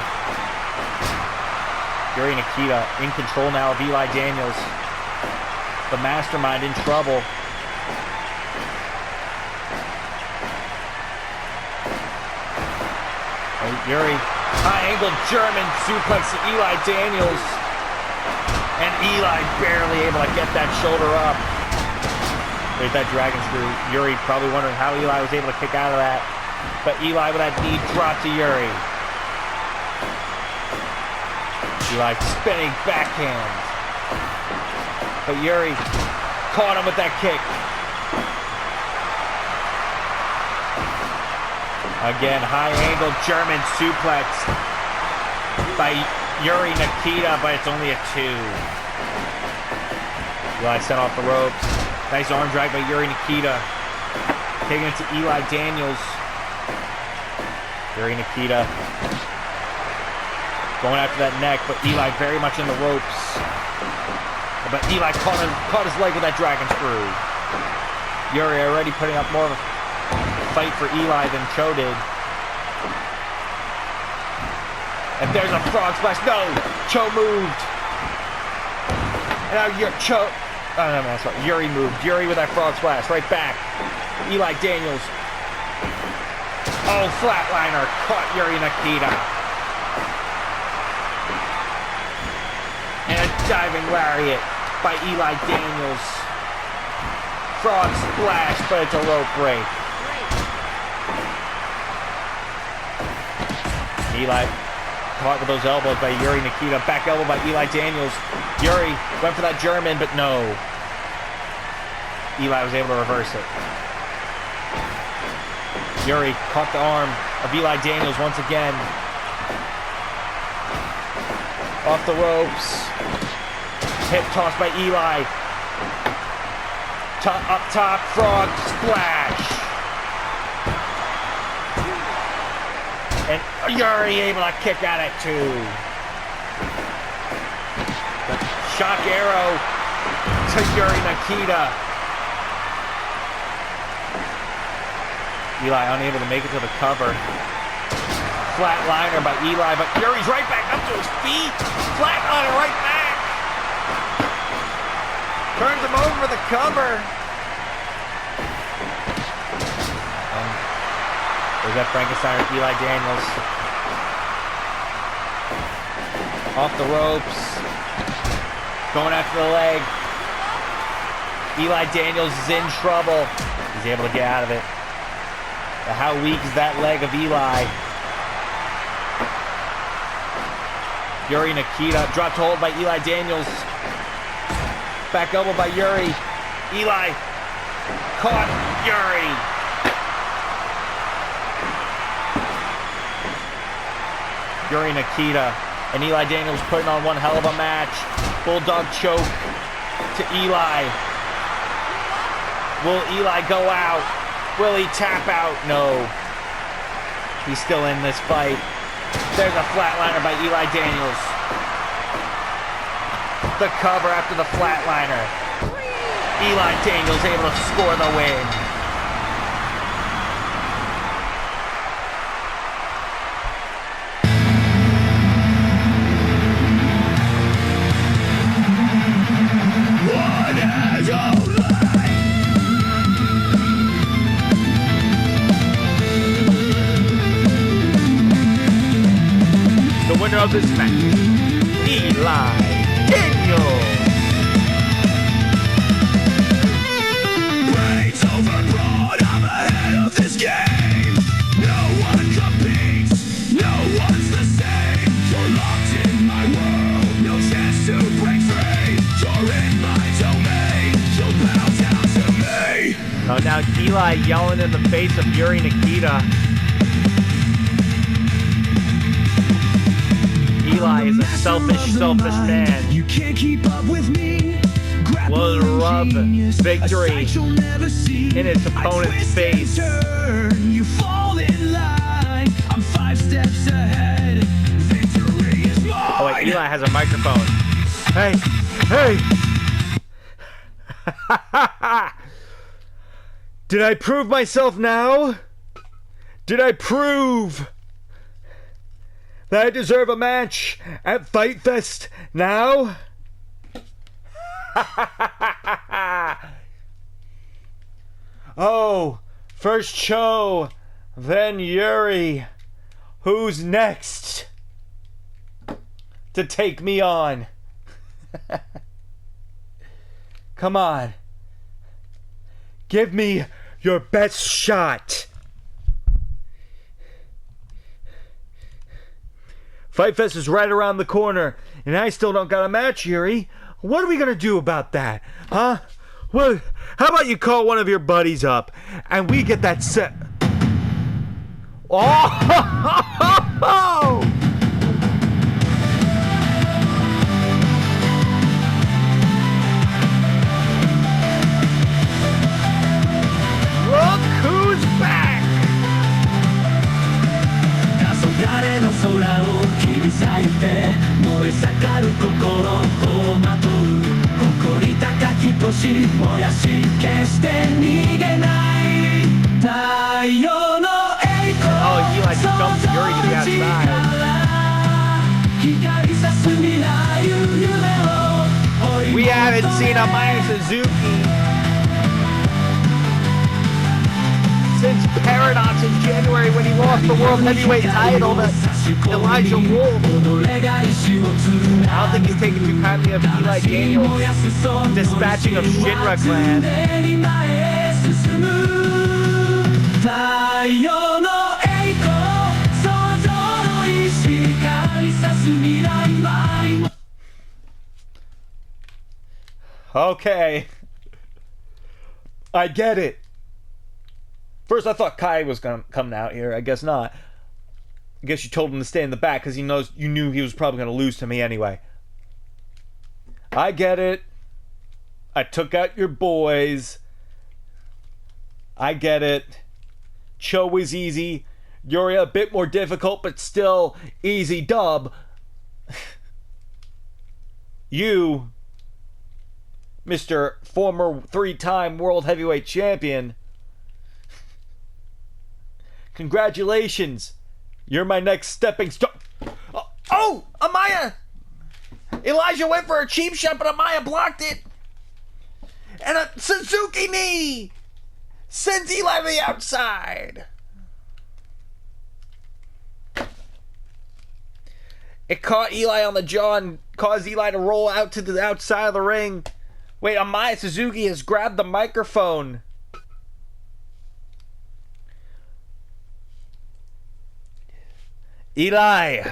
Yuri Nikita in control now of Eli Daniels. The mastermind in trouble. And Yuri, high-angle German suplex to Eli Daniels. And Eli barely able to get that shoulder up. There's that dragon screw. Yuri probably wondering how Eli was able to kick out of that. But Eli with that knee drop to Yuri. Eli spinning backhand. But Yuri caught him with that kick. Again, high-angle German suplex by Yuri Nikita, but it's only a 2. Eli sent off the ropes. Nice arm drag by Yuri Nikita. Taking it to Eli Daniels. Yuri Nikita going after that neck, but Eli very much in the ropes. But Eli caught his leg with that dragon screw. Yuri already putting up more of a fight for Eli than Cho did. And there's a frog splash. No! Cho moved. And now Yuri moved. Yuri with that frog splash. Right back. Eli Daniels. Oh, flatliner. Caught Yuri Nikita. And a diving lariat by Eli Daniels. Frog splash, but it's a rope break. Eli caught with those elbows by Yuri Nikita. Back elbow by Eli Daniels. Yuri went for that German, but no. Eli was able to reverse it. Yuri caught the arm of Eli Daniels once again. Off the ropes. Hip toss by Eli. Up top, frog splash. And Yuri able to kick out at 2. The shock arrow to Yuri Nikita. Eli unable to make it to the cover. Flatliner by Eli, but Yuri's right back up to his feet. Flatliner right back. Turns him over for the cover. There's that Frankensteiner, Eli Daniels. Off the ropes. Going after the leg. Eli Daniels is in trouble. He's able to get out of it. But how weak is that leg of Eli? Yuri Nikita dropped hold by Eli Daniels. Back elbow by Yuri. Eli caught Yuri. Yuri Nikita and Eli Daniels putting on one hell of a match. Bulldog choke to Eli. Will Eli go out? Will he tap out? No. He's still in this fight. There's a flatliner by Eli Daniels. The cover after the flatliner. Eli Daniels able to score the win. The winner of this match, Eli Daniels. Brains overbroad, I'm ahead of this game. No one competes, no one's the same. You're locked in my world, no chance to break free. You're in my domain, you'll bow down to me. Oh, now Eli yelling in the face of Yuri Nikita. Eli is a selfish man. You can't keep up with me. Will rub victory in his opponent's face. You fall in line. I'm 5 steps ahead. Victory is mine. Oh wait, Eli has a microphone. Hey. Did I prove myself now? Did I prove that I deserve a match at Fight Fest now? Oh, first Cho, then Yuri. Who's next to take me on? Come on. Give me your best shot. Fight Fest is right around the corner, and I still don't got a match, Yuri. What are we gonna do about that, huh? Well, how about you call one of your buddies up, and we get that set? Oh! Look who's back! 誰の空を切り裂いて燃え盛る心をまとう誇り高き星燃やし決して逃げない太陽の栄光 Oh, Eli just dumped Yuri to the outside. 光さす未来夢を We haven't seen a Maya Suzuki since Paradox in January when he lost the World Heavyweight title to Elijah Wolf. I don't think he's taking too kindly of Eli Daniels' dispatching of Shinra Clan. Okay. I get it. First I thought Kai was coming out here. I guess not. I guess you told him to stay in the back because you knew he was probably going to lose to me anyway. I get it. I took out your boys. I get it. Cho was easy. Yuri a bit more difficult, but still easy dub. You, Mr. former 3-time World Heavyweight Champion, congratulations. You're my next stepping stone. Oh, Amaya! Elijah went for a cheap shot, but Amaya blocked it. And a Suzuki knee sends Eli to the outside. It caught Eli on the jaw and caused Eli to roll out to the outside of the ring. Wait, Amaya Suzuki has grabbed the microphone. Eli,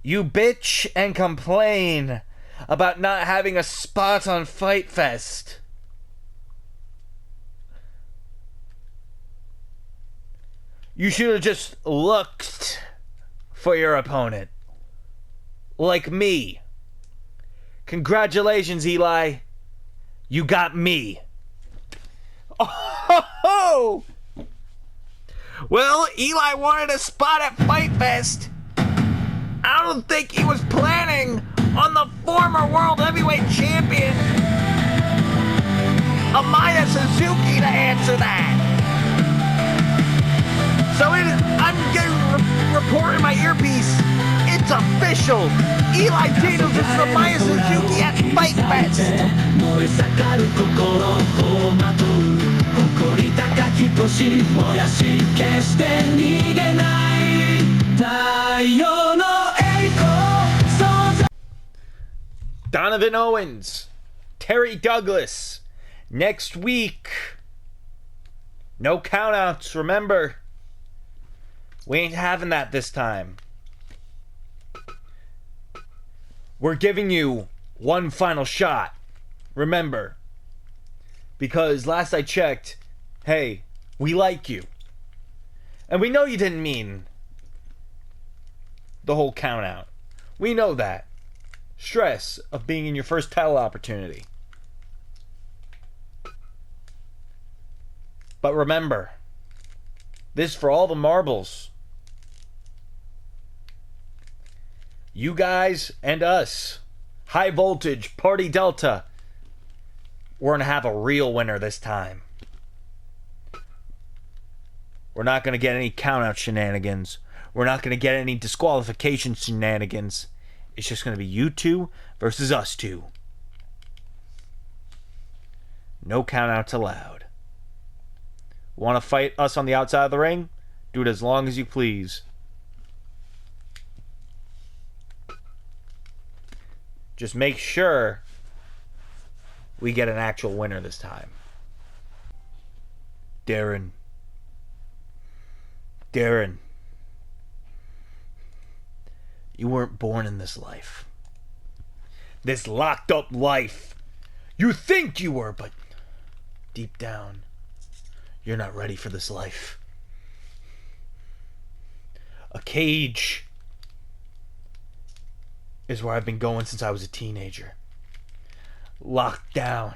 you bitch and complain about not having a spot on Fight Fest. You should have just looked for your opponent. Like me. Congratulations, Eli. You got me. Oh! Well, Eli wanted a spot at Fight Fest. I don't think he was planning on the former World Heavyweight Champion, Amaya Suzuki, to answer that. So I'm getting report in my earpiece. It's official. Eli Daniels versus Amaya Suzuki at Fight Fest. Donovan Owens, Terry Douglas. Next week. No countouts, remember. We ain't having that this time. We're giving you one final shot. Remember. Because last I checked, hey, we like you. And we know you didn't mean the whole count out. We know that. Stress of being in your first title opportunity. But remember, this for all the marbles. You guys and us. High Voltage, Party Delta. We're going to have a real winner this time. We're not going to get any count-out shenanigans. We're not going to get any disqualification shenanigans. It's just going to be you two versus us two. No count-outs allowed. Want to fight us on the outside of the ring? Do it as long as you please. Just make sure we get an actual winner this time. Darren. You weren't born in this life. This locked up life. You think you were, but deep down, you're not ready for this life. A cage is where I've been going since I was a teenager. Locked down.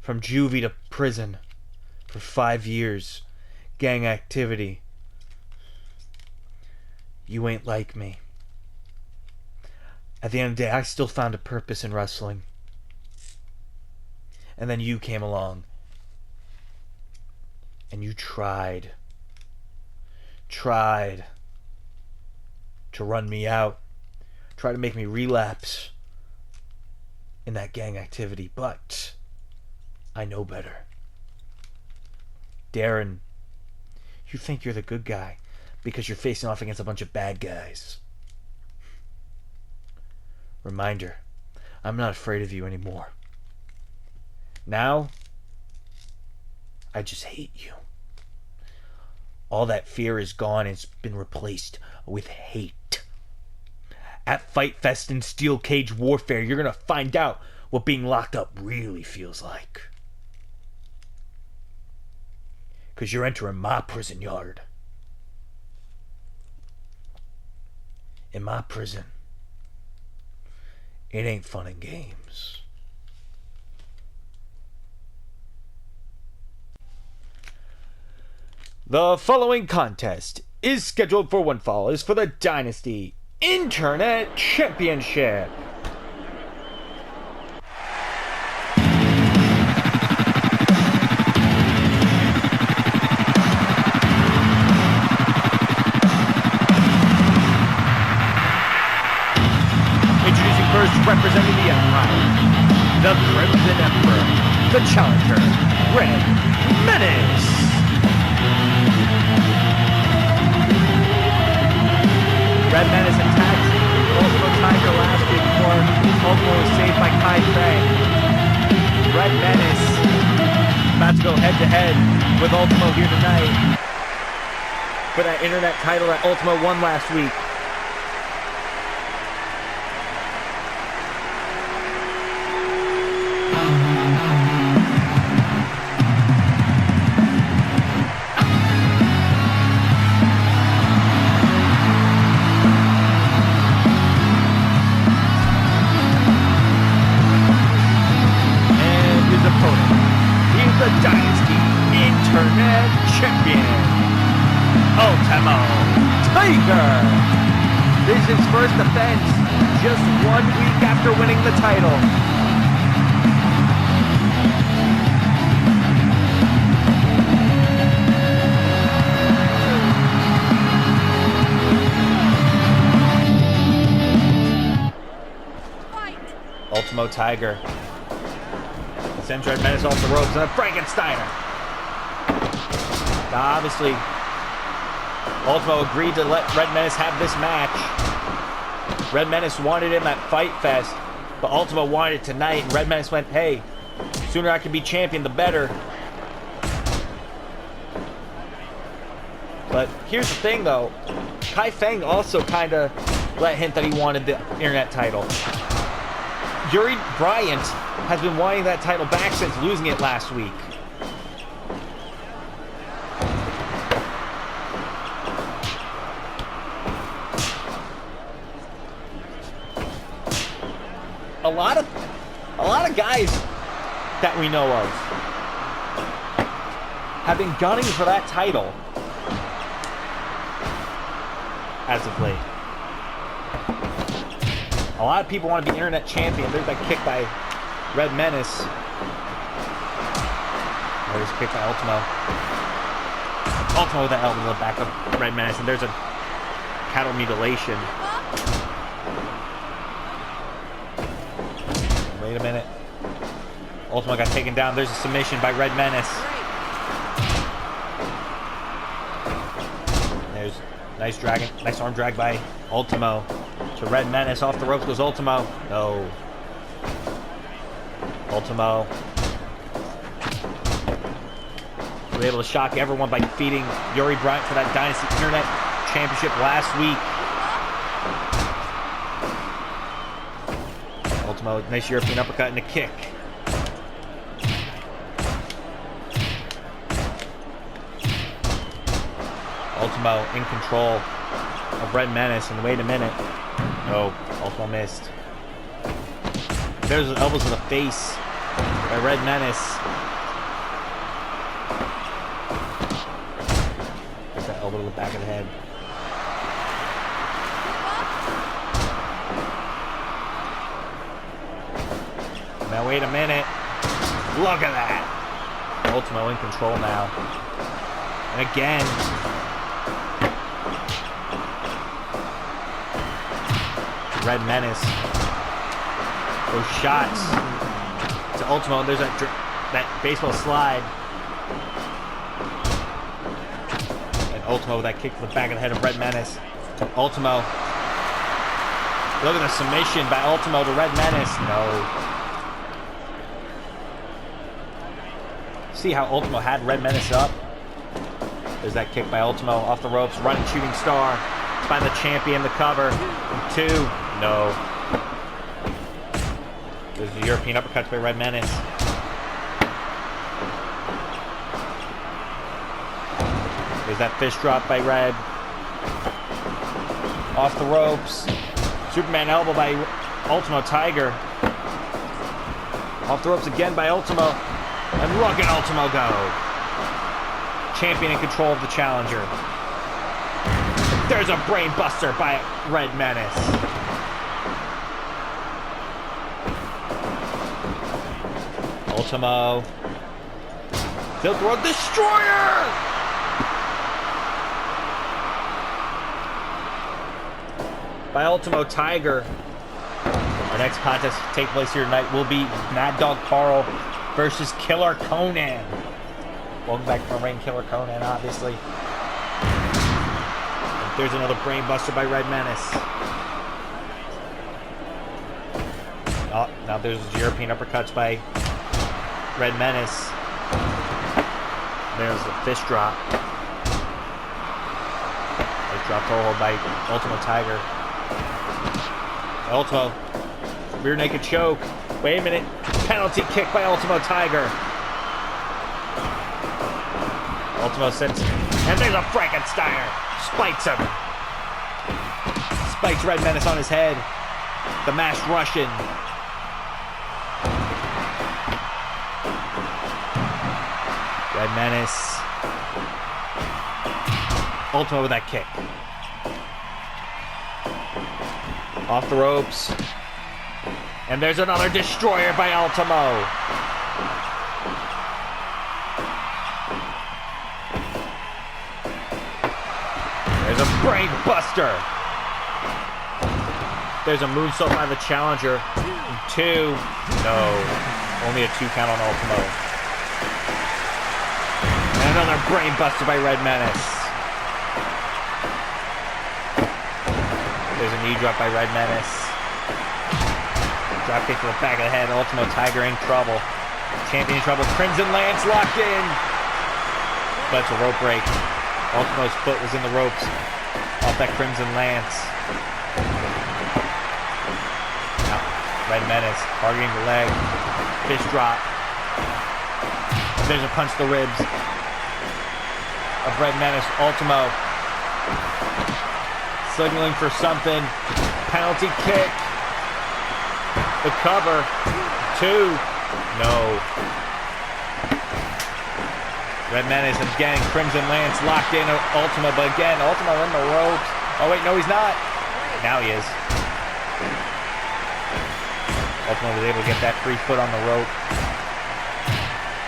From juvie to prison for 5 years. Gang activity. You ain't like me. At the end of the day, I still found a purpose in wrestling. And then you came along. And you tried to run me out. Try to make me relapse in that gang activity, but I know better. Darren, you think you're the good guy because you're facing off against a bunch of bad guys. Reminder, I'm not afraid of you anymore. Now, I just hate you. All that fear is gone and it's been replaced with hate. At Fight Fest and Steel Cage Warfare, you're going to find out what being locked up really feels like. Because you're entering my prison yard. In my prison, it ain't fun and games. The following contest is scheduled for one fall. Is for the Dynasty Internet Championship. Introducing first, representing the Empire, the Crimson Emperor, the Challenger, Red Menace. Red Menace attacked Ultimo Tiger last week before Ultimo was saved by Kai Feng. Red Menace about to go head to head with Ultimo here tonight for that internet title that Ultimo won last week. The Dynasty Internet Champion, Ultimo Tiger. This is his first defense just 1 week after winning the title. Ultimo Tiger sends Red Menace off the ropes, and then Frankensteiner. Obviously, Ultimo agreed to let Red Menace have this match. Red Menace wanted him at Fight Fest, but Ultimo wanted it tonight, and Red Menace went, hey, sooner I can be champion, the better. But here's the thing, though. Kai Feng also kind of let hint that he wanted the internet title. Yuri Bryant has been wanting that title back since losing it last week. A lot of guys that we know of have been gunning for that title as of late. A lot of people want to be internet champion. There's that kick by Red Menace. There's a kick by Ultimo. Ultimo with that elbow to the back of Red Menace, and there's a cattle mutilation. Wait a minute. Ultimo got taken down. There's a submission by Red Menace. There's nice arm drag by Ultimo. To Red Menace, off the ropes goes Ultimo. No. Ultimo was able to shock everyone by defeating Yuri Bryant for that Dynasty Internet Championship last week. Ultimo, nice European uppercut and a kick. Ultimo in control of Red Menace, and wait a minute. No, Ultimo missed. There's the elbows to the face by Red Menace. There's that elbow to the back of the head. Now wait a minute. Look at that. Ultimo in control now. And again. Red Menace. Those shots to Ultimo. There's that baseball slide. And Ultimo with that kick to the back of the head of Red Menace. To Ultimo. Look at the submission by Ultimo to Red Menace. No. See how Ultimo had Red Menace up? There's that kick by Ultimo off the ropes. Running shooting star by the champion, the cover. And 2. No. There's the European uppercuts by Red Menace. There's that fist drop by Red. Off the ropes. Superman elbow by Ultimo Tiger. Off the ropes again by Ultimo. And look at Ultimo go. Champion in control of the challenger. There's a brain buster by Red Menace. Ultimo. Silk Road Destroyer! By Ultimo Tiger. Our next contest to take place here tonight will be Mad Dog Carl versus Killer Conan. Welcome back from ring, Killer Conan, obviously. And there's another brain buster by Red Menace. Oh, now there's European uppercuts by Red Menace. There's a fist drop. Fist drop toe hold by Ultimo Tiger. Ultimo. Rear naked choke. Wait a minute. Penalty kick by Ultimo Tiger. Ultimo sits. And there's a Frankensteiner. Spikes him. Spikes Red Menace on his head. The masked Russian. Red Menace. Ultimo with that kick. Off the ropes. And there's another destroyer by Ultimo. There's a brain buster. There's a moonsault by the challenger. 2. No. Only a 2 count on Ultimo. And another brain buster by Red Menace. There's a knee drop by Red Menace. Drop kick to the back of the head. Ultimo Tiger in trouble. Champion in trouble. Crimson Lance locked in. But it's a rope break. Ultimo's foot was in the ropes. Off that Crimson Lance. Now, Red Menace targeting the leg. Fist drop. And there's a punch to the ribs of Red Menace. Ultimo signaling for something. Penalty kick. The cover. 2. No. Red Menace again. Crimson Lance locked in Ultimo, but again, Ultimo in the ropes. Oh wait, no he's not. Now he is. Ultimo was able to get that free foot on the rope.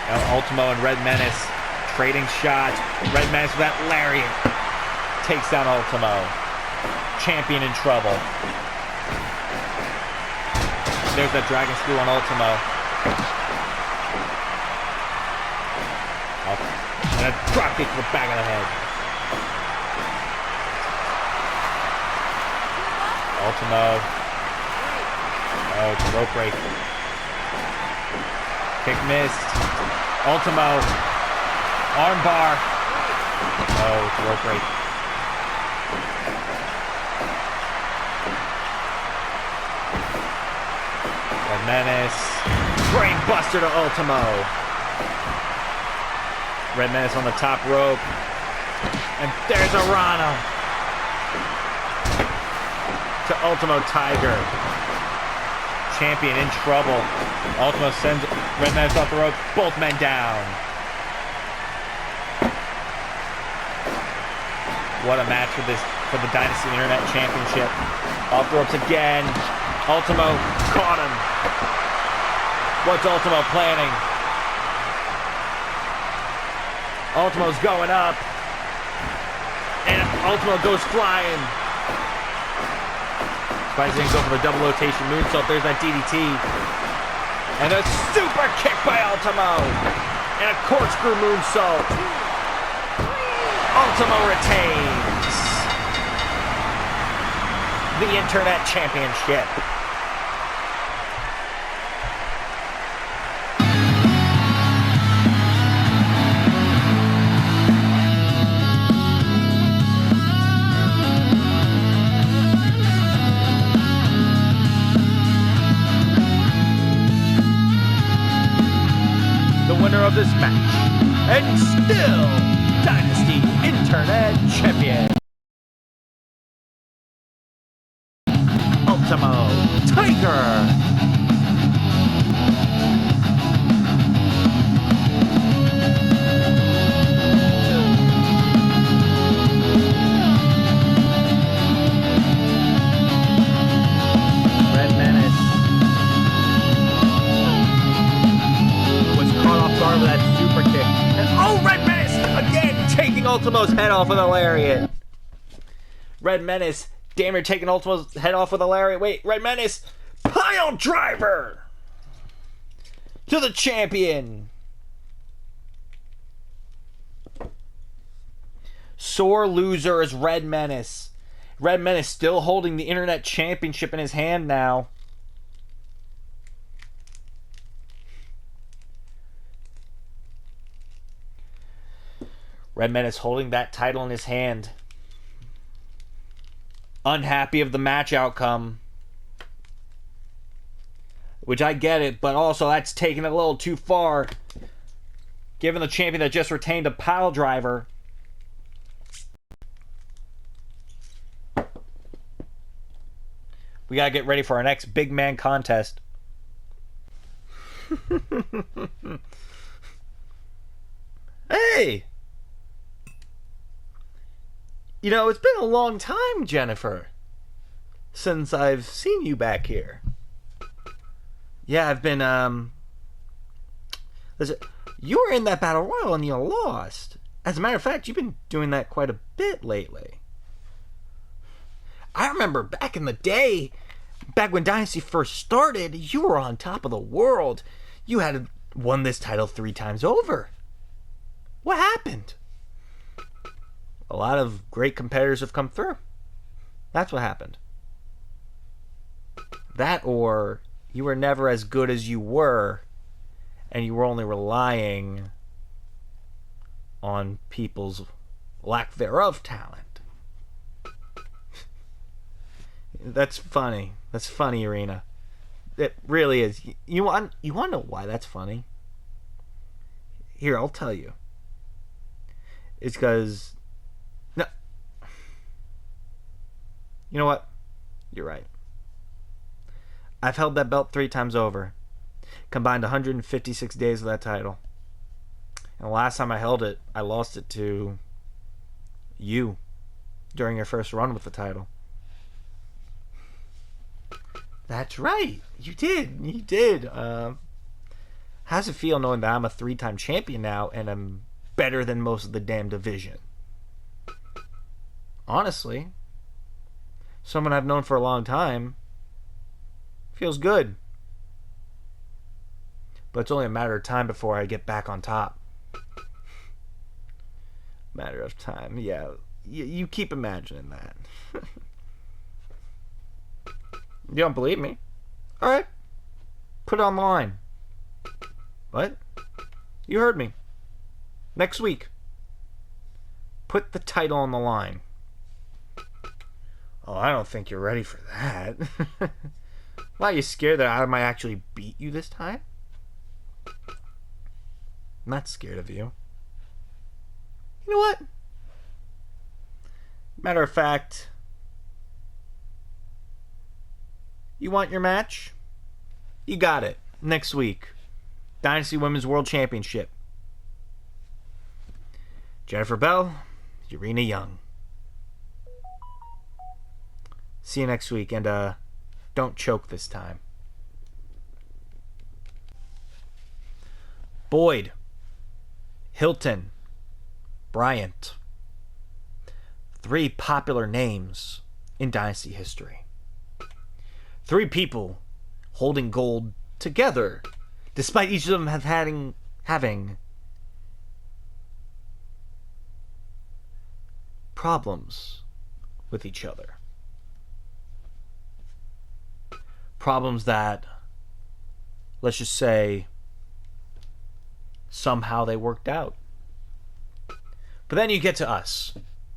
Now Ultimo and Red Menace trading shots. Red Menace with that lariat takes down Ultimo. Champion in trouble. There's that dragon screw on Ultimo. And a drop kick to the back of the head. Ultimo. Oh, it's a rope break. Kick missed. Ultimo. Armbar. Oh, it's a rope break. Red Menace. Brain buster to Ultimo. Red Menace on the top rope. And there's a Rana. To Ultimo Tiger. Champion in trouble. Ultimo sends Red Menace off the rope. Both men down. What a match for the Dynasty Internet Championship. Off the ropes again. Ultimo caught him. What's Ultimo planning? Ultimo's going up. And Ultimo goes flying. Spice didn't go for the double rotation moonsault. There's that DDT. And a super kick by Ultimo. And a corkscrew moonsault. Ultimo retains the Internet Championship. of this match, and still Dynasty Internet Champion, Ultimo Tiger. Ultimo's head off with a lariat. Red Menace, damn, you're taking Ultimo's head off with a lariat. Wait, Red Menace, pile driver to the champion. Sore loser is Red Menace. Red Menace still holding the Internet Championship in his hand now. Red Menace holding that title in his hand. Unhappy of the match outcome. Which I get it, but also that's taking it a little too far. Given the champion that just retained a pile driver. We gotta get ready for our next big man contest. Hey! You know, it's been a long time, Jennifer, since I've seen you back here. Yeah, I've been, listen, you were in that battle royal and you lost. As a matter of fact, you've been doing that quite a bit lately. I remember back in the day, back when Dynasty first started, you were on top of the world. You had won this title 3 times over. What happened? A lot of great competitors have come through. That's what happened. That, or you were never as good as you were, and you were only relying on people's lack thereof talent. That's funny. That's funny, Irina. It really is. You want to know why that's funny? Here, I'll tell you. It's because... No. You know what? You're right. I've held that belt 3 times over. Combined 156 days of that title. And the last time I held it, I lost it to you during your first run with the title. That's right. You did. You did. How's it feel knowing that I'm a 3-time champion now and I'm better than most of the damn division? Honestly, someone I've known for a long time, feels good. But it's only a matter of time before I get back on top. Matter of time. Yeah, you keep imagining that. You don't believe me? Alright. Put it on the line. What? You heard me. Next week. Put the title on the line. Oh, I don't think you're ready for that. Why, are you scared that I might actually beat you this time? I'm not scared of you. You know what? Matter of fact, you want your match? You got it. Next week. Dynasty Women's World Championship. Jennifer Bell, Urena Young. See you next week, and don't choke this time. Boyd, Hilton, Bryant. 3 popular names in Dynasty history. 3 people holding gold together, despite each of them having problems with each other. Problems that, let's just say, somehow they worked out. But then you get to us,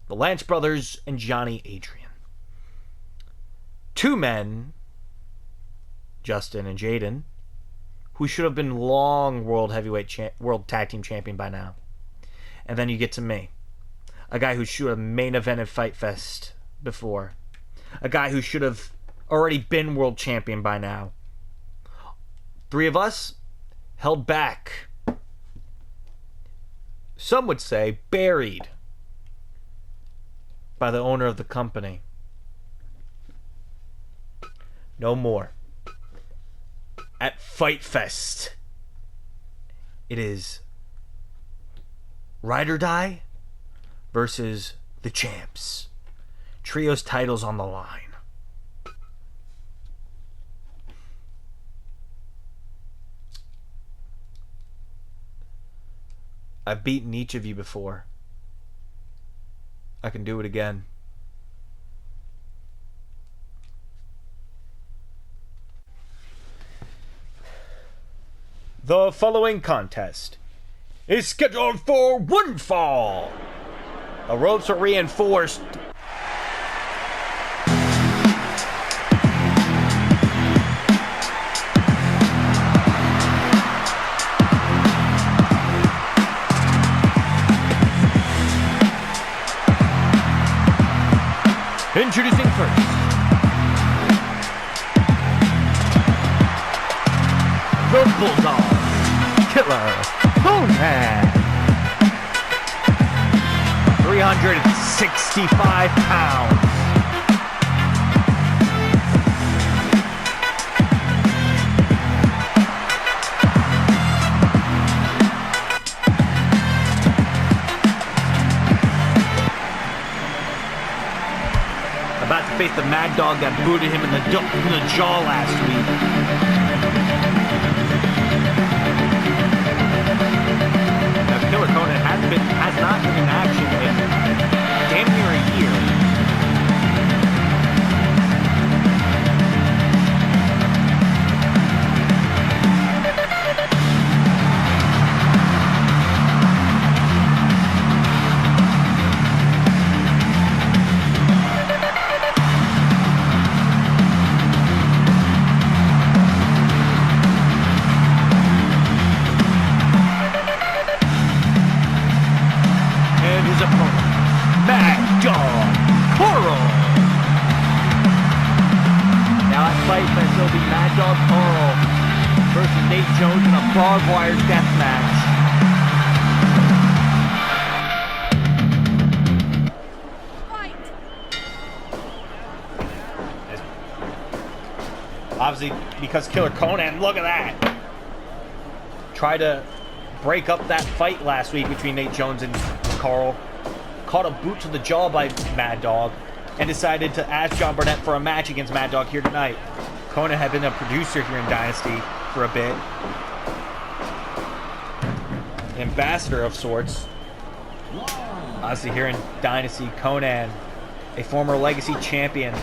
the Lance brothers and Johnny Adrian. 2 men, Justin and Jaden, who should have been long world tag team champion by now. And then you get to me, a guy who should have main evented Fight Fest before, a guy who should have already been world champion by now. Three of us held back. Some would say buried by the owner of the company. No more. At Fight Fest, it is Ride or Die versus the champs. Trios titles on the line. I've beaten each of you before. I can do it again. The following contest is scheduled for one fall. The ropes are reinforced. Introducing first, the Bulldog Killer Conan. 365 pounds. About to face the Mad Dog that booted him in the jaw last week. Now, Killer Conan has not been in action in damn near a year. Jones in a barbed wire death match. Fight. Obviously, because Killer Conan, look at that, tried to break up that fight last week between Nate Jones and Carl. Caught a boot to the jaw by Mad Dog and decided to ask John Burnett for a match against Mad Dog here tonight. Conan had been a producer here in Dynasty for a bit. Ambassador of sorts. Obviously here in Dynasty, Conan, a former Legacy champion,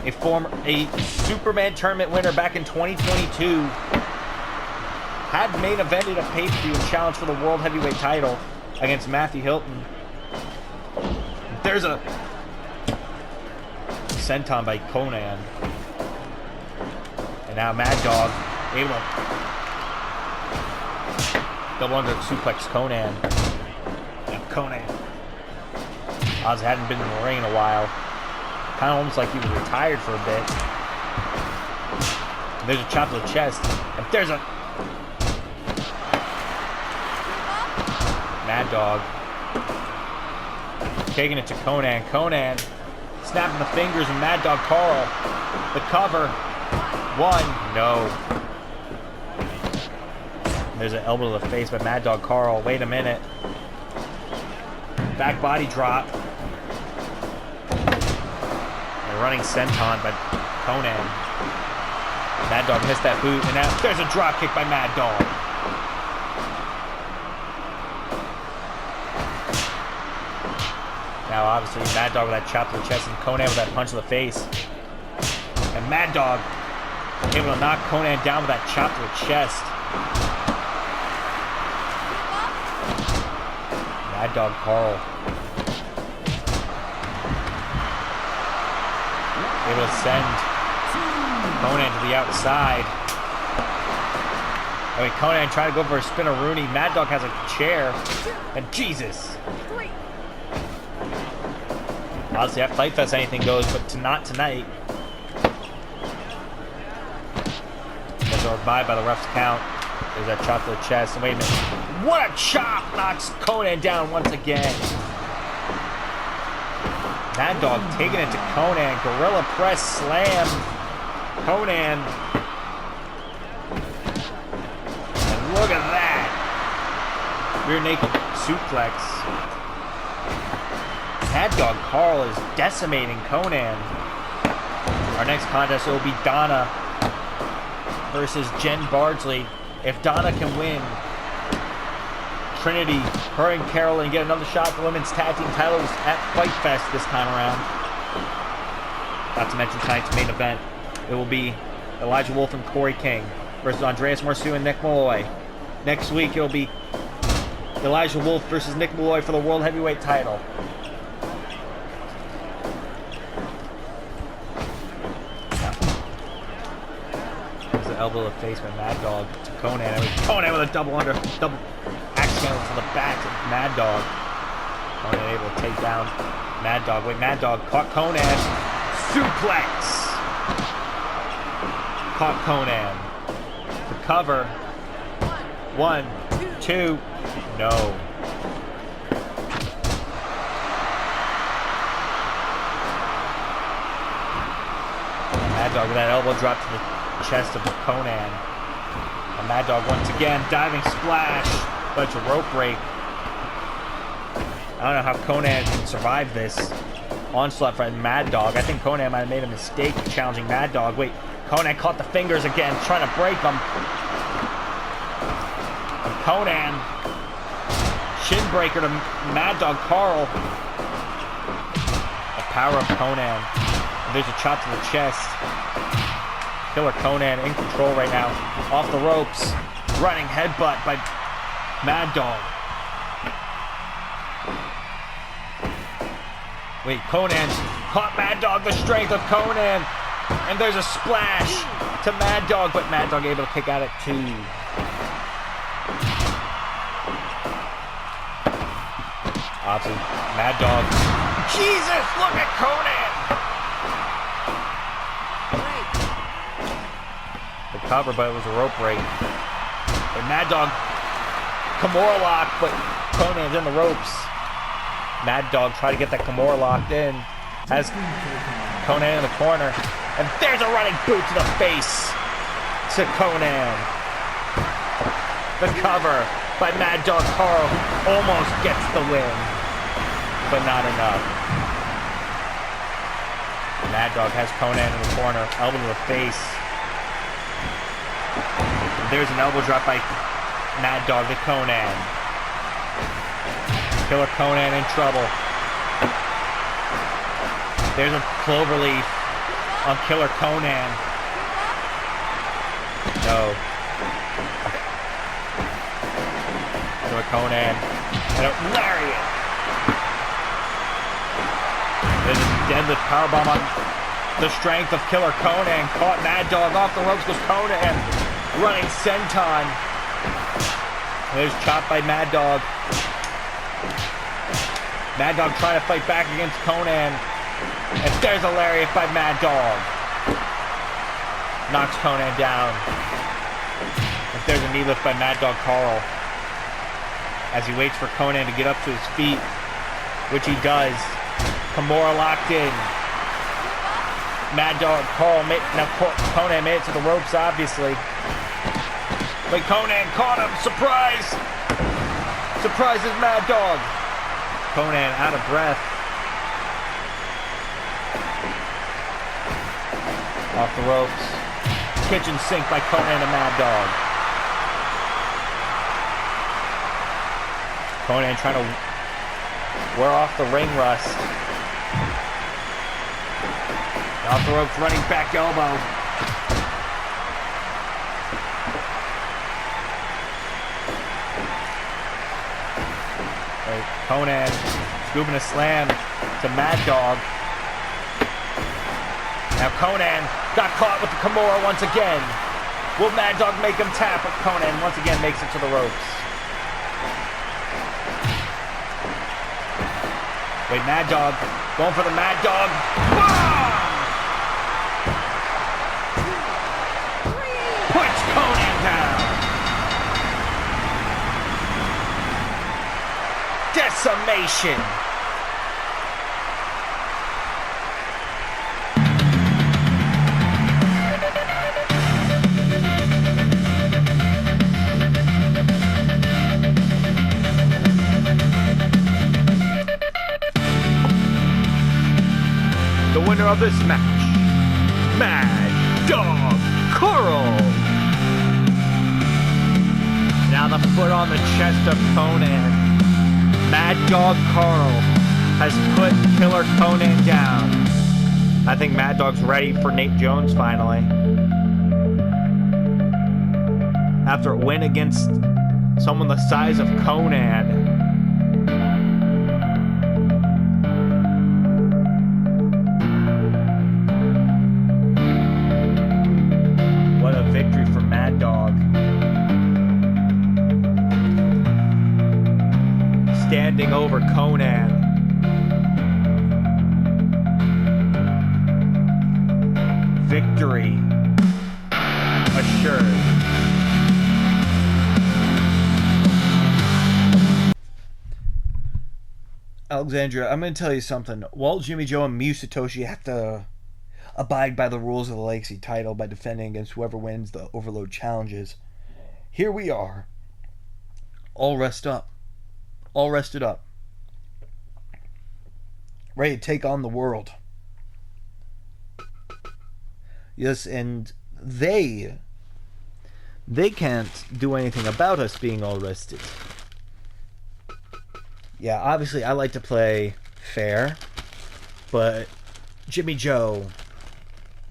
a Superman tournament winner back in 2022, had main evented a pay-per-view and challenged for the World Heavyweight title against Matthew Hilton. There's a senton by Conan. And now Mad Dog able to double under suplex Conan. And Conan Oz hadn't been in the ring in a while. Kind of almost like he was retired for a bit. And there's a chop to the chest. And there's a Mad Dog taking it to Conan. Conan snapping the fingers of Mad Dog Carl. The cover. One. No. There's an elbow to the face by Mad Dog Carl. Wait a minute. Back body drop. And running senton by Conan. Mad Dog missed that boot. And now there's a drop kick by Mad Dog. Now obviously Mad Dog with that chop to the chest and Conan with that punch to the face. And Mad Dog able to knock Conan down with that chop to the chest. Mad Dog Carl able to send Conan to the outside. I mean, Conan trying to go for a spin-a-rooney. Mad Dog has a chair. And Jesus. Honestly, at Fight Fest, anything goes, but not tonight. Guys are by the ref's count. There's that chop to the chest. And wait a minute. What a chop! Knocks Conan down once again. Mad Dog taking it to Conan. Gorilla press slam. Conan. And look at that. Rear naked suplex. Mad Dog Carl is decimating Conan. Our next contest will be Donna versus Jen Bardsley. If Donna can win, Trinity, her and Carolyn get another shot at the women's tag team titles at Fight Fest this time around. Not to mention tonight's main event. It will be Elijah Wolf and Corey King versus Andreas Marceau and Nick Malloy. Next week it will be Elijah Wolf versus Nick Malloy for the World Heavyweight title. There's the elbow to the face by Mad Dog to Conan. I mean, Conan with a double axe handle to the back of Mad Dog. Conan able to take down Mad Dog. Wait, Mad Dog caught Conan. Suplex! Caught Conan. The cover. 1, 2. No. Mad Dog with that elbow drop to the chest of Conan. And Mad Dog once again, diving splash, but it's a rope break. I don't know how Conan can survive this onslaught from Mad Dog. I think Conan might have made a mistake challenging Mad Dog. Wait, Conan caught the fingers again, trying to break them. And Conan, shin breaker to Mad Dog Carl. The power of Conan. And there's a chop to the chest. Killer Conan in control right now. Off the ropes. Running headbutt by Mad Dog. Wait, Conan caught Mad Dog, the strength of Conan. And there's a splash to Mad Dog, but Mad Dog able to kick out at 2. Obviously, Mad Dog. Jesus, look at Conan! The cover, but it was a rope break. And Mad Dog, Kimura lock, but Conan's in the ropes. Mad Dog tried to get that Kimura locked in. Has Conan in the corner. And there's a running boot to the face to Conan. The cover by Mad Dog Carl almost gets the win, but not enough. Mad Dog has Conan in the corner, elbow to the face. There's an elbow drop by Mad Dog to Conan. Killer Conan in trouble. There's a cloverleaf on Killer Conan. No. Killer Conan. And a lariat. There's a deadlift powerbomb on the strength of Killer Conan. Caught Mad Dog off the ropes goes Conan. Running senton. There's chopped by Mad Dog. Mad Dog trying to fight back against Conan. And there's a lariat by Mad Dog. Knocks Conan down. And there's a knee lift by Mad Dog Carl. As he waits for Conan to get up to his feet, which he does. Kimura locked in. Mad Dog Carl, now Conan made it to the ropes, obviously. But Conan caught him. Surprise! Surprises Mad Dog. Conan out of breath. Off the ropes. Kitchen sink by Conan and Mad Dog. Conan trying to wear off the ring rust. Off the ropes, running back elbow. Right, Conan scooping a slam to Mad Dog. Now Conan got caught with the Kimura once again. Will Mad Dog make him tap? But Conan once again makes it to the ropes. Wait, Mad Dog. Going for the Mad Dog. Bomb! Puts Conan down. Decimation. The winner of this match, Mad Dog Carl. Now the foot on the chest of Conan. Mad Dog Carl has put Killer Conan down. I think Mad Dog's ready for Nate Jones finally. After a win against someone the size of Conan. Victory for Mad Dog. Standing over Conan. Victory assured. Alexandria, I'm going to tell you something. Walt, Jimmy Joe, and Miyu Satoshi have to abide by the rules of the Legacy title by defending against whoever wins the Overload challenges. Here we are, all rested up, ready to take on the world. Yes, and they can't do anything about us being all rested. Yeah, obviously I like to play fair, but Jimmy Joe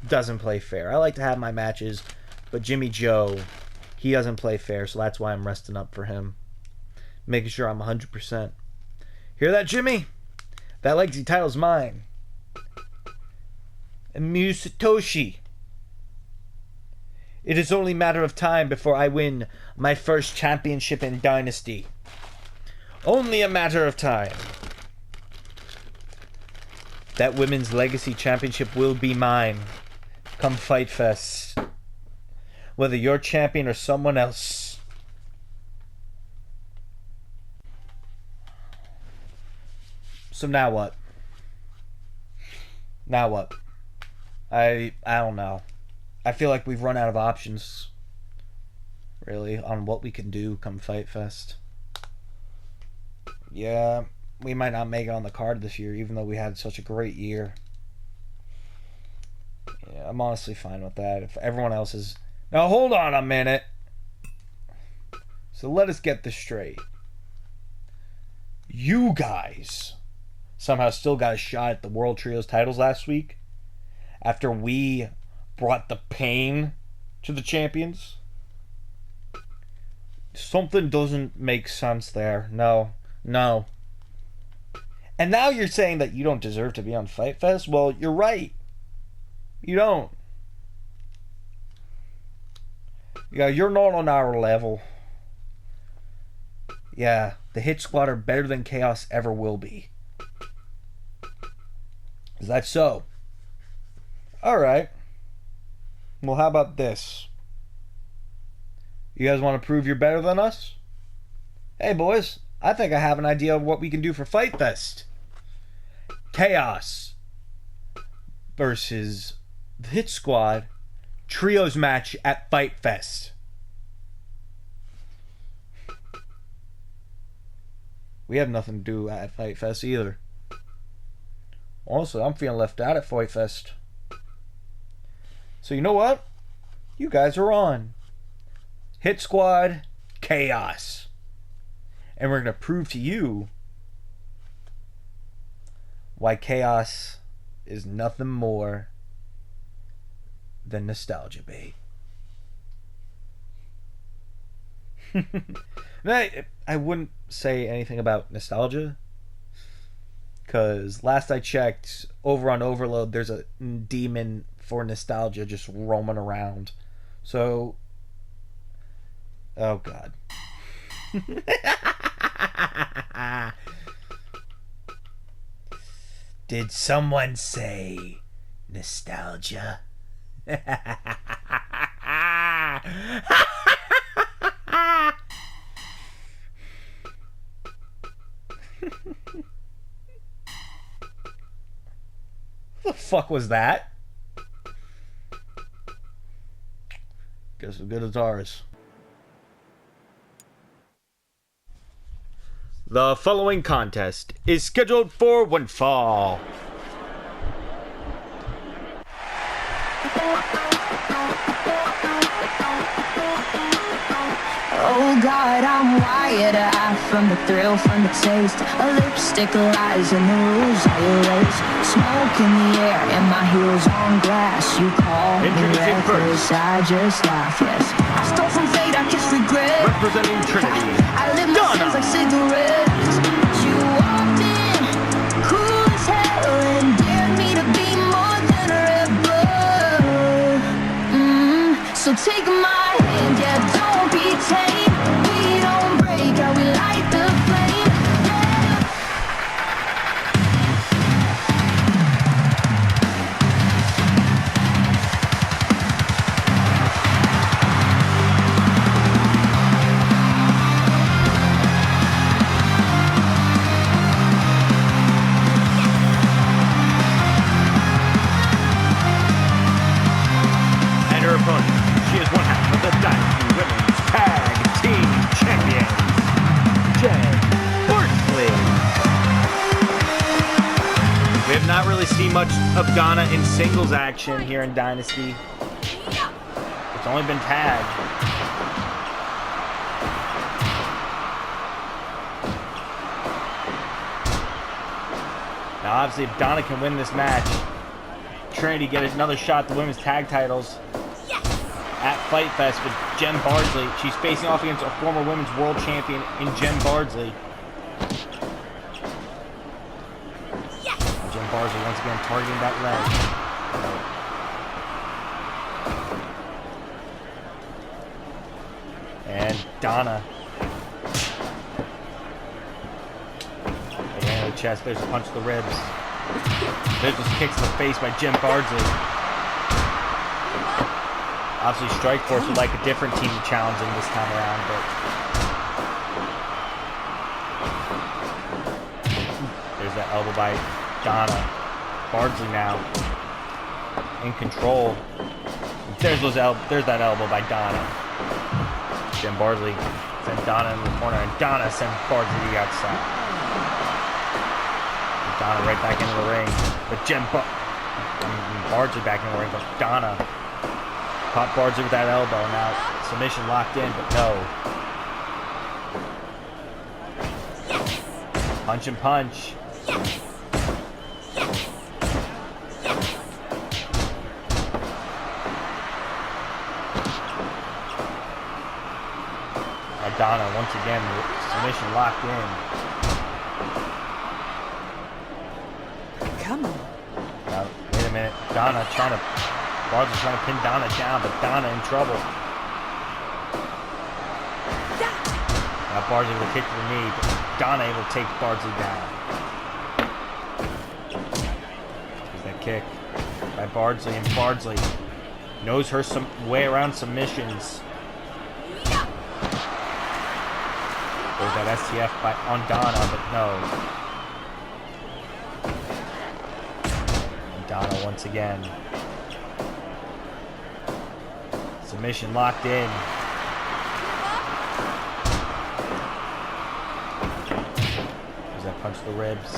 doesn't play fair. I like to have my matches, but Jimmy Joe, he doesn't play fair, so that's why I'm resting up for him. Making sure I'm 100%. Hear that, Jimmy? That Legacy title's mine. And Miyu Satoshi. It is only a matter of time before I win my first championship in Dynasty. Only a matter of time. That Women's Legacy Championship will be mine. Come Fight Fest. Whether you're champion or someone else. So now what? Now what? I don't know. I feel like we've run out of options, really, on what we can do come Fight Fest. Yeah, we might not make it on the card this year, even though we had such a great year. Yeah, I'm honestly fine with that. If everyone else is... Now, hold on a minute. So let us get this straight. You guys somehow still got a shot at the World Trios titles last week after we brought the pain to the champions? Something doesn't make sense there. No. And now you're saying that you don't deserve to be on Fight Fest? Well, you're right. You don't. Yeah, you're not on our level. Yeah, the Hit Squad are better than Chaos ever will be. Is that so? Alright. Well, how about this? You guys want to prove you're better than us? Hey, boys. I think I have an idea of what we can do for Fight Fest. Chaos versus the Hit Squad trios match at Fight Fest. We have nothing to do at Fight Fest either. Also, I'm feeling left out at Fight Fest. So you know what? You guys are on. Hit Squad, Chaos. And we're going to prove to you why Chaos is nothing more than nostalgia bait. I wouldn't say anything about nostalgia, because last I checked, over on Overload, there's a demon for nostalgia just roaming around. So Oh, God. Did someone say nostalgia? What the fuck was that? Guess as good as ours. The following contest is scheduled for one fall. Oh God, I'm wired out from the thrill, from the taste. A lipstick lies and the rules I erase. Smoke in the air and my heels on glass. You call me reckless, I just laugh, yes. I stole from fate, I kiss regret. Representing Trinity, I live my sins like cigarettes. You walked in, cool as hell, and dared me to be more than a rebel. So take my hand, yeah, don't be tame. We don't break, how we light the flame. Yeah. and her opponent. She is one half of the Dynasty Women's Tag Team Champions, Jen Barkley. We have not really seen much of Donna in singles action here in Dynasty. It's only been tag. Now, obviously, if Donna can win this match, Trinity get another shot at the women's tag titles at Fight Fest with Jen Bardsley. She's facing off against a former women's world champion in Jen Bardsley. And Jen Bardsley once again targeting that leg. And Donna. Again, the chest. There's a punch to the ribs. There's just kicks to the face by Jen Bardsley. Obviously, Strikeforce would like a different team to challenge him this time around, but there's that elbow by Donna. Bardsley now in control. There's that elbow by Donna. Jen Bardsley sent Donna in the corner, and Donna sent Bardsley to the outside. And Donna right back into the ring, but Bardsley back in the ring, but Donna caught Bardsley with that elbow. Now submission locked in, but no. Punch and punch. Donna once again, submission locked in. Come on. Now, wait a minute. Bardsley's trying to pin Donna down, but Donna in trouble. Now Bardsley with a kick to the knee, but Donna able to take Bardsley down. There's that kick by Bardsley, and Bardsley knows her way around submissions. There's that STF on Donna, but no. And Donna once again. Submission locked in. There's that punch to the ribs.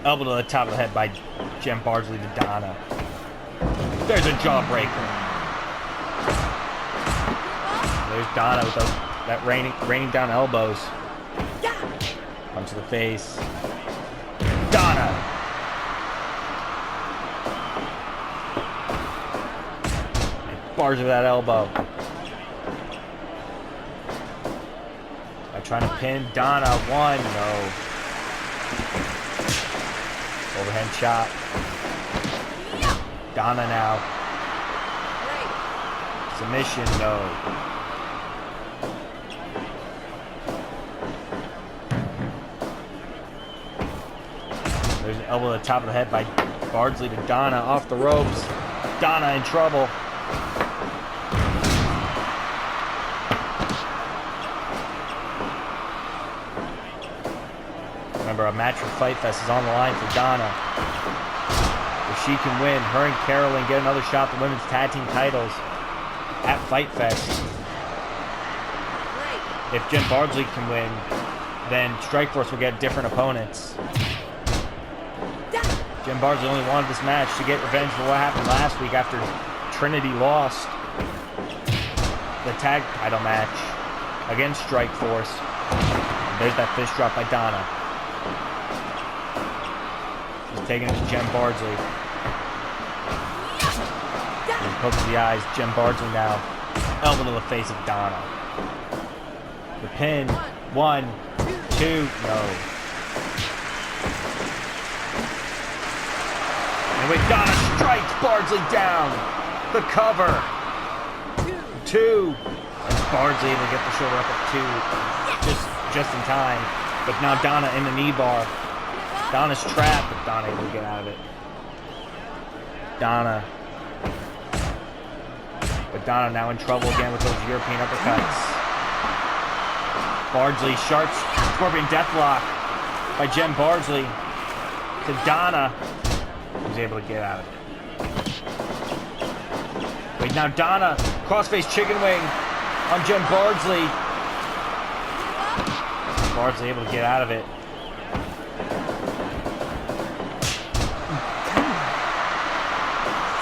Elbow to the top of the head by Jen Bardsley to Donna. There's a jawbreaker. There's Donna with that raining down elbows. Punch to the face. Donna. Bars with that elbow. By trying to pin Donna. One. No. Overhand chop. Donna now. Submission. No. elbow to the top of the head by Bardsley to Donna off the ropes. Donna in trouble. Remember, a match for Fight Fest is on the line for Donna. If she can win, her and Carolyn get another shot at the women's tag team titles at Fight Fest. If Jen Bardsley can win, then Strikeforce will get different opponents. Jen Bardsley only wanted this match to get revenge for what happened last week after Trinity lost the tag title match against Strikeforce. There's that fist drop by Donna. She's taking it to Jen Bardsley. And pokes the eyes. Jen Bardsley now. Elbow to the face of Donna. The pin. 1, 2, no. And with Donna strikes Bardsley down. The cover. 2. And Bardsley able to get the shoulder up at 2. Just in time. But now Donna in the knee bar. Donna's trapped, but Donna able to get out of it. Donna. But Donna now in trouble again with those European uppercuts. Bardsley, sharp Scorpion Deathlock by Jen Bardsley to Donna, who's able to get out of it. Wait, now Donna, crossface chicken wing on Jen Bardsley. Bardsley able to get out of it.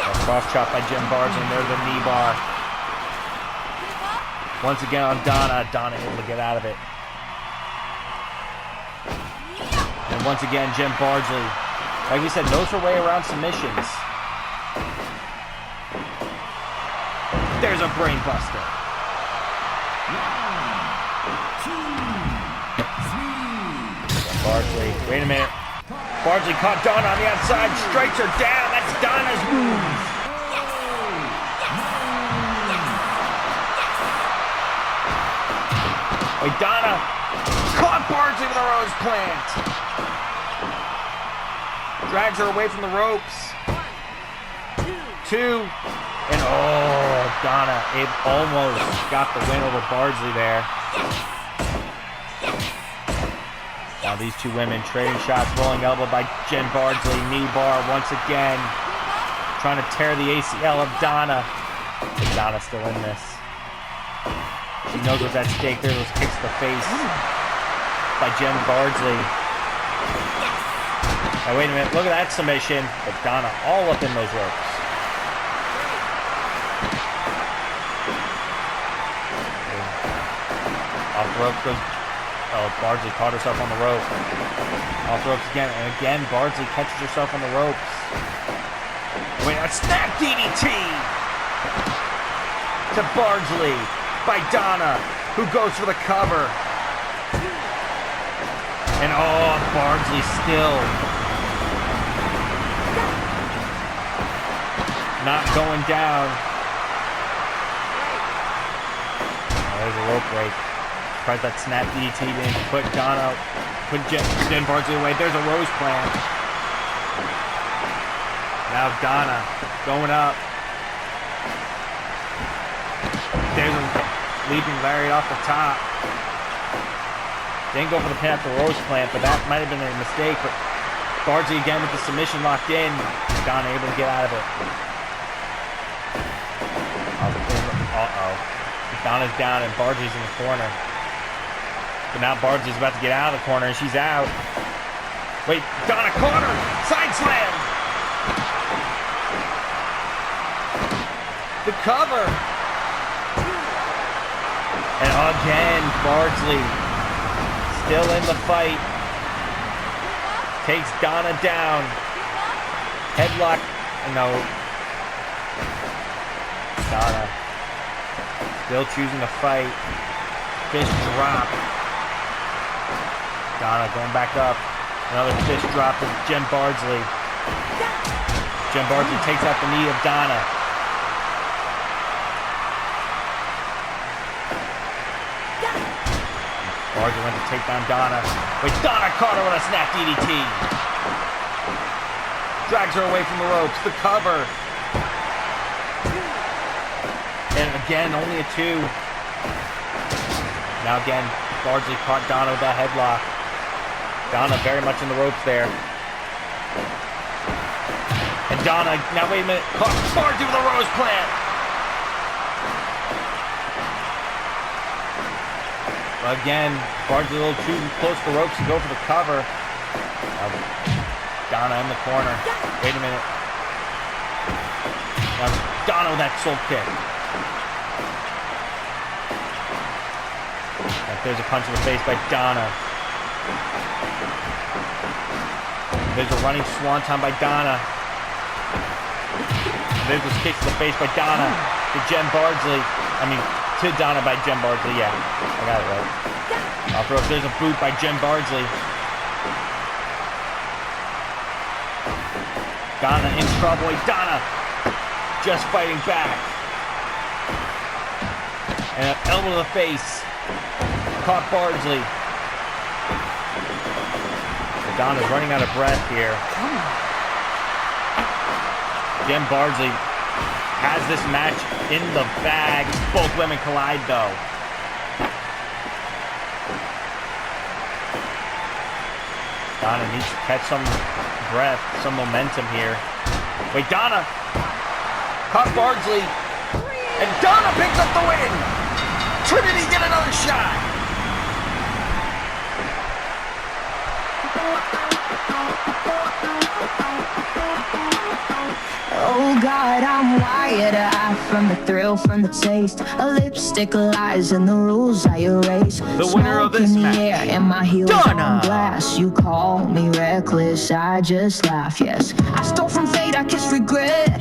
A cross chop by Jen Bardsley, there's the knee bar. Once again on Donna, Donna able to get out of it. And once again, Jen Bardsley. Like we said, knows her way around submissions. There's a brain buster. Bardsley, wait a minute. Bardsley caught Donna on the outside, strikes her down. That's Donna's move. Wait, Donna caught Bardsley with a rose plant. Drags her away from the ropes. 2. And oh, Donna, it almost got the win over Bardsley there. Now these two women trading shots, rolling elbow by Jen Bardsley, knee bar once again. Trying to tear the ACL of Donna. But Donna's still in this. She knows what's at stake. There's those kicks to the face by Jen Bardsley. Now wait a minute, look at that submission. But Donna all up in those ropes. Off the ropes goes, oh, Bardsley caught herself on the rope. Off the ropes again, and again Bardsley catches herself on the ropes. Wait, a snap DDT to Bardsley by Donna, who goes for the cover. And oh, Bardsley still not going down. Oh, there's a rope break. Tries that snap DDT in, put Donna, put Jen Bardsley away. There's a rose plant. Now Donna going up. There's a leaping lariat off the top. Didn't go for the pin at the rose plant, but that might have been a mistake. But Bardsley again with the submission locked in. Donna able to get out of it. Uh-oh. Donna's down and Bardsley's in the corner. But now Bardsley's about to get out of the corner and she's out. Wait, Donna caught her! Side slam! The cover! And again, Bardsley still in the fight. Takes Donna down. Headlock. No. Donna still choosing to fight. Fist drop. Donna going back up. Another fist drop to Jen Bardsley. Jen Bardsley takes out the knee of Donna. Bardsley went to take down Donna. Wait, Donna caught her with a snap DDT. Drags her away from the ropes. The cover. And again, only a 2. Now again, Bardsley caught Donna with that headlock. Donna very much in the ropes there. And Donna, now wait a minute, caught Bardsley with a rose plant. Again, Bardsley a little too close to the ropes to go for the cover. Donna in the corner. Wait a minute. Now Donna with that soul kick. There's a punch in the face by Donna. There's a running swanton by Donna. There's this kick to the face by Donna to Jen Bardsley. To Donna by Jen Bardsley. Yeah, I got it right. I'll throw. There's a boot by Jen Bardsley. Donna in trouble. Donna just fighting back. And an elbow to the face. Caught Bardsley. Donna's running out of breath here. Jen Bardsley has this match in the bag. Both women collide though. Donna needs to catch some breath, some momentum here. Wait, Donna caught Bardsley. And Donna picks up the win. Trinity get another shot. Oh God, I'm wired out from the thrill, from the taste. A lipstick lies and the rules I erase. The winner of this Smoke in the match, air and my heels Donna. on glass. You call me reckless, I just laugh. Yes, I stole from fate, I kiss regret.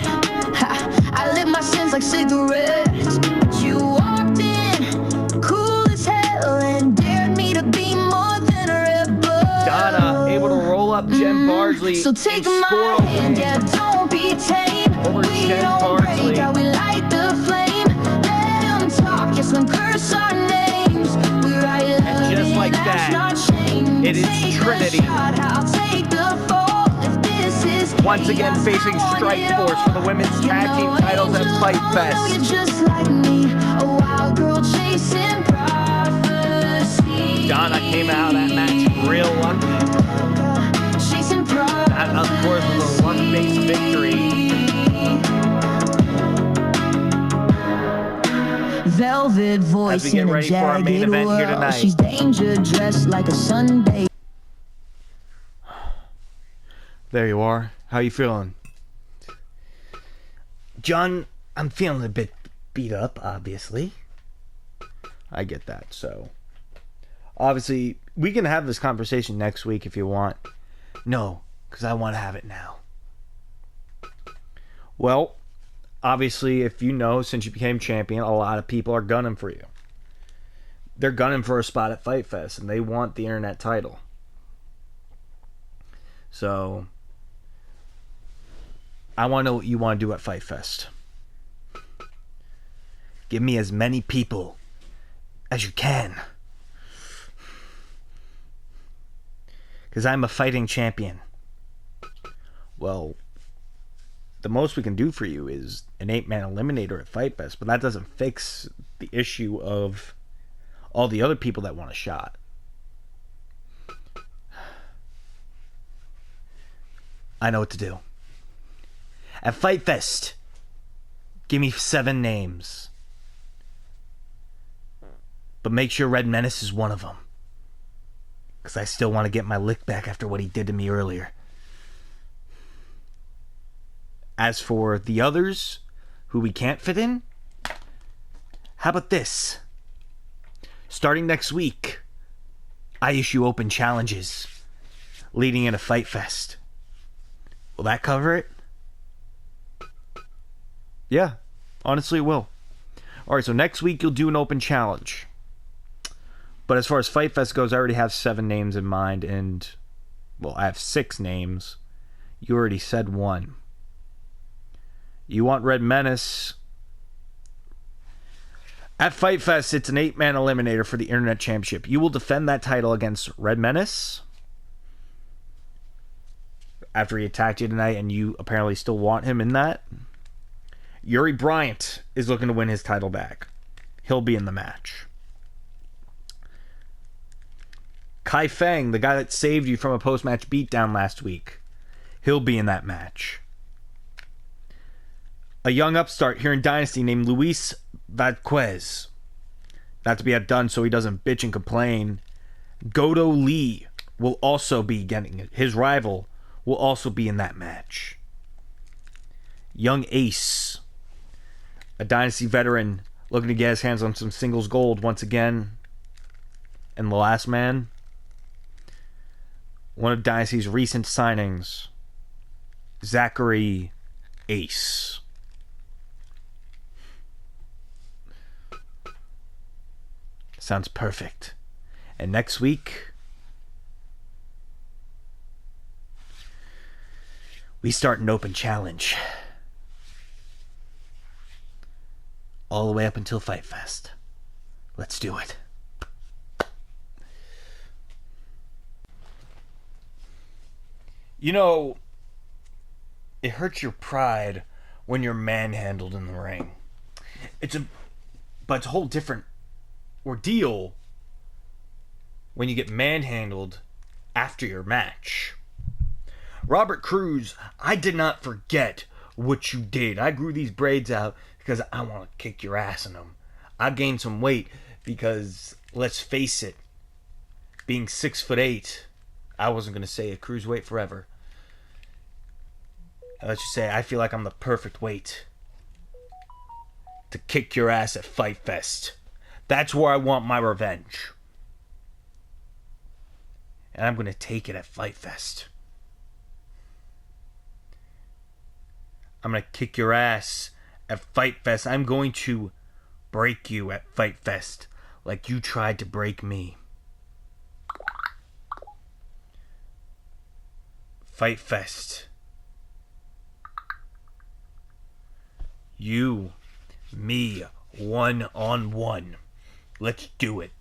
I lit my sins like cigarettes. You walked in, cool as hell, and dared me to be more than a rebel. Donna able to roll up Jen Bardsley. So take and score my hand, yeah, don't be tame. over We Jen don't Bardsley. break, how we light the flame. Let them talk, yes, and curse our names. We write love, just like that's that, not shame. it is Take the Trinity. shot, I'll take the fall. If this is Once again chaos, facing I want Strike it Force all. for the women's You tag team know, titles at angel, Fight I know you're Fest. just like me, a wild girl chasing prophecy. Donna came out of that match real lucky. Chasing prophecy. That, of course, was a luck-based victory. Velvet voice As we get in a ready for our main jagged event here world. tonight. She's danger dressed like a Sunday. There you are. How you feeling? John, I'm feeling a bit beat up, obviously. I get that, so... Obviously, we can have this conversation next week if you want. No, because I want to have it now. Well, obviously, if you know, since you became champion, a lot of people are gunning for you. They're gunning for a spot at Fight Fest, and they want the internet title. So... I want to know what you want to do at Fight Fest. Give me as many people as you can. Because I'm a fighting champion. Well, the most we can do for you is an 8-man eliminator at Fight Fest, but that doesn't fix the issue of all the other people that want a shot. I know what to do. At Fight Fest, give me 7 names. But make sure Red Menace is one of them. Because I still want to get my lick back after what he did to me earlier. As for the others who we can't fit in, how about this? Starting next week, I issue open challenges leading into Fight Fest. Will that cover it? Yeah, honestly it will. Alright, so next week you'll do an open challenge. But as far as Fight Fest goes, I already have 7 names in mind, and, well, I have 6 names. You already said 1. You want Red Menace. At Fight Fest, it's an 8-man eliminator for the Internet Championship. You will defend that title against Red Menace, after he attacked you tonight, and you apparently still want him in that. Yuri Bryant is looking to win his title back. He'll be in the match. Kai Feng, the guy that saved you from a post-match beatdown last week, he'll be in that match. A young upstart here in Dynasty named Luis Vadquez. Not to be outdone so he doesn't bitch and complain. Godo Lee will also be getting it. His rival will also be in that match. Young Ace, a Dynasty veteran looking to get his hands on some singles gold once again. And the last man, one of Dynasty's recent signings, Zachary Ace. Sounds perfect. And next week, we start an open challenge. All the way up until Fight Fest. Let's do it. You know, it hurts your pride when you're manhandled in the ring. But it's a whole different ordeal when you get manhandled after your match. Robert Cruz, I did not forget what you did. I grew these braids out because I want to kick your ass in them. I gained some weight because, let's face it, being 6'8", I wasn't going to say a Cruz weight forever. Let's just say I feel like I'm the perfect weight to kick your ass at Fight Fest. That's where I want my revenge. And I'm going to take it at Fight Fest. I'm going to kick your ass at Fight Fest. I'm going to break you at Fight Fest like you tried to break me. Fight Fest. You, me, one-on-one. Let's do it.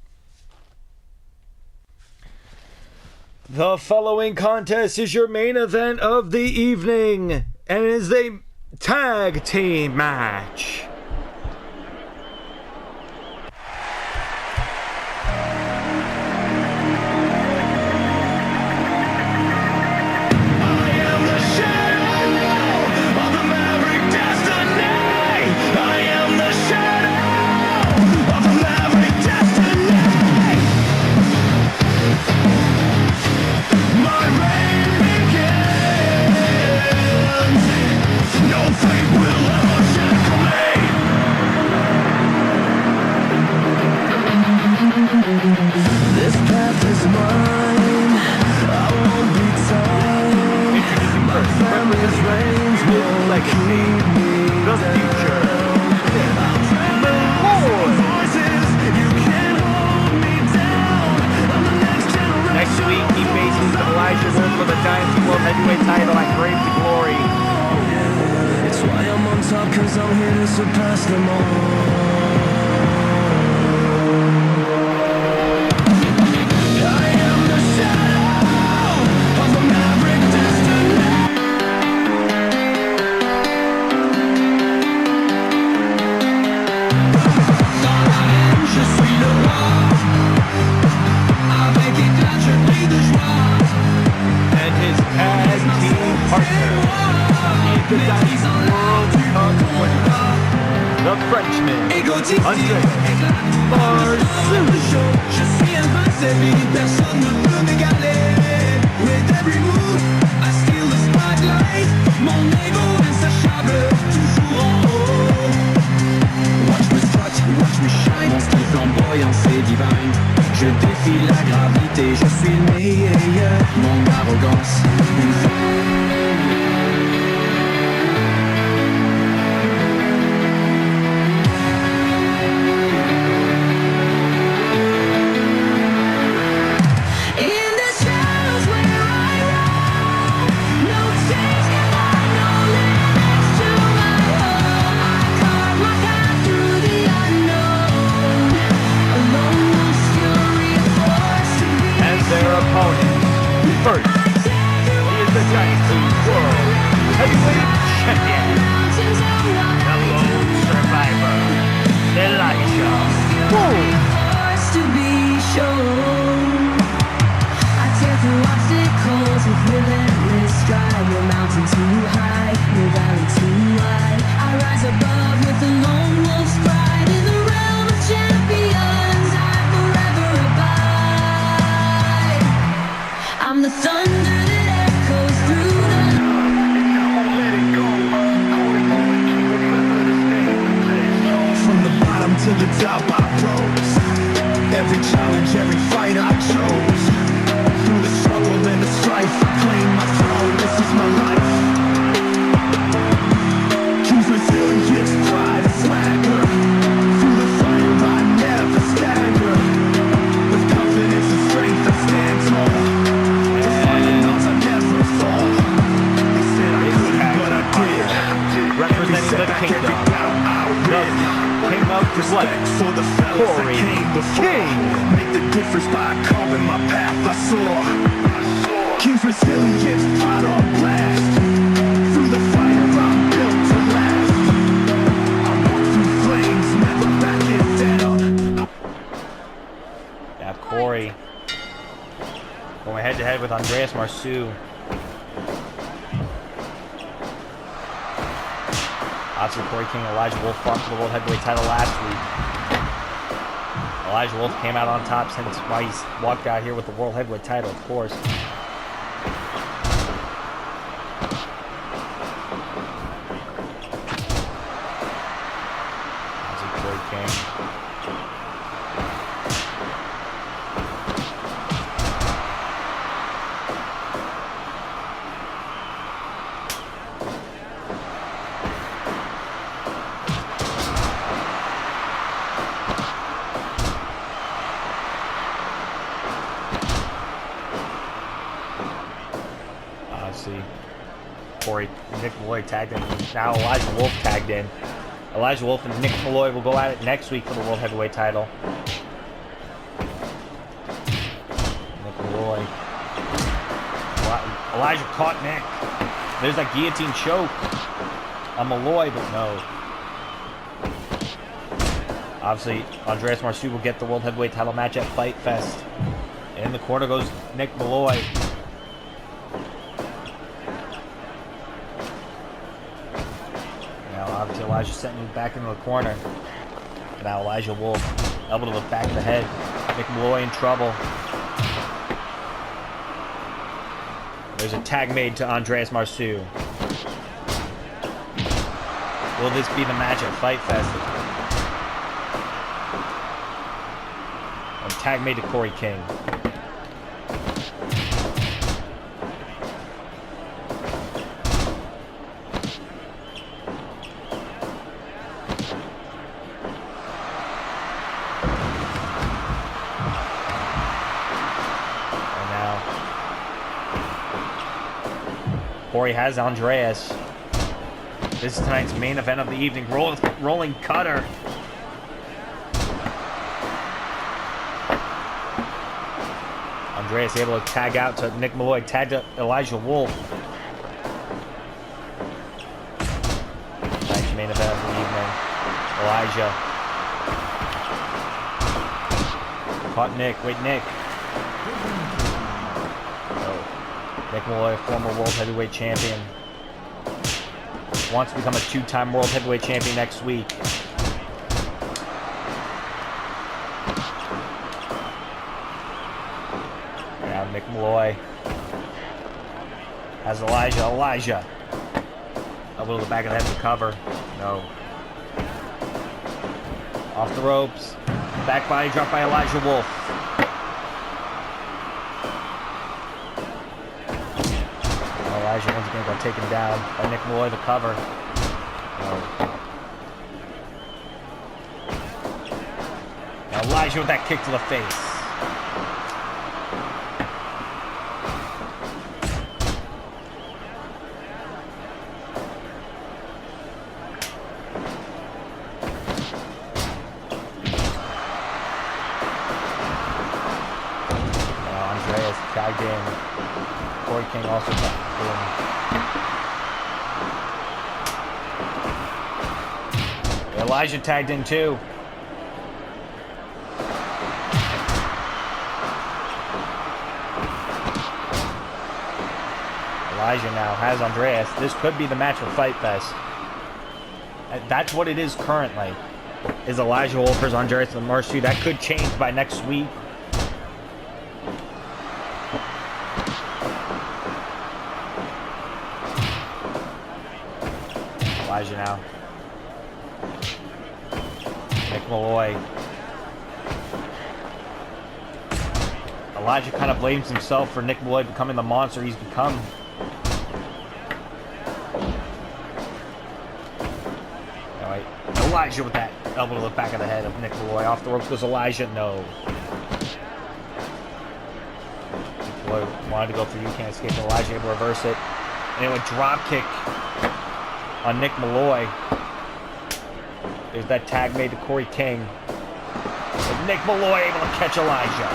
The following contest is your main event of the evening, and it is a tag team match. This path is mine. I won't be tied. My family's reigns will keep me The future. I'll travel voices. You can't hold me down. I'm the next generation. Next week, he faces Elijah Wolf for the Dynasty World Heavyweight title at Grave to Glory. It's why I'm on top, cause I'm here to surpass them all. And his tag team partner is the Dynasty World Cup winner, the Frenchman, Andre Marceau. Je suis invincible, personne ne peut m'égaler. With every move, I steal the spotlight. Mon ego insatiable, toujours en haut. Watch me strut, watch me shine. Mon style flamboyant, c'est divine. Je défie la gravité, je suis le meilleur. Mon arrogance, une In the shadows where I roam, no change can find no limits to my home. I carve my path through the unknown. Alone will still reinforce to be And their opponent, first, he is the Dynasty one, for the fellas that Corey came before. King. Make the difference by carving my path. I saw King's resilience, fight on blast. Through the fire, I'm built to last. I walk through flames, never backing down. Now Corey going head to head with Andreas Marceau. Obviously, Corey King and Elijah Wolf fought for the World Heavyweight title last week. Elijah Wolf came out on top, since why he's walked out here with the World Heavyweight title, of course. Obviously, Corey King. Nick Malloy tagged in. Now Elijah Wolf tagged in. Elijah Wolf and Nick Malloy will go at it next week for the World Heavyweight title. Nick Malloy. Elijah caught Nick. There's that guillotine choke on Malloy, but no. Obviously, Andreas Marceau will get the World Heavyweight title match at Fight Fest. In the corner goes Nick Malloy. Obviously, Elijah setting him back into the corner. Now Elijah Wolf, elbow to the back of the head. Nick Malloy in trouble. There's a tag made to Andreas Marceau. Will this be the match at Fight Fest? A tag made to Corey King. Corey has Andreas. This is tonight's main event of the evening. Rolling cutter. Andreas able to tag out to Nick Malloy. Tagged to Elijah Wolf. Tonight's main event of the evening. Elijah. Caught Nick. Wait, Nick. Nick Malloy, former World Heavyweight Champion. Wants to become a two-time World Heavyweight Champion next week. Now Nick Malloy has Elijah. Elbow to the back of the head to cover. No. Off the ropes. Back body drop by Elijah Wolf. Elijah once again got taken down by Nick Malloy, the cover. Now Elijah with that kick to the face. Now Andreas tagged in. Corey King also tagged in. Elijah tagged in too. Elijah now has Andreas. This could be the match for Fight Fest. That's what it is currently. Is Elijah Wolf versus Andreas Marceau. That could change by next week. Elijah now. Nick Malloy. Elijah kind of blames himself for Nick Malloy becoming the monster he's become. Alright, Elijah with that elbow to the back of the head of Nick Malloy. Off the ropes goes Elijah. No. Nick Malloy wanted to go for you can't escape. Elijah able to reverse it. Anyway, drop kick on Nick Malloy. There's that tag made to Corey King. But Nick Malloy able to catch Elijah.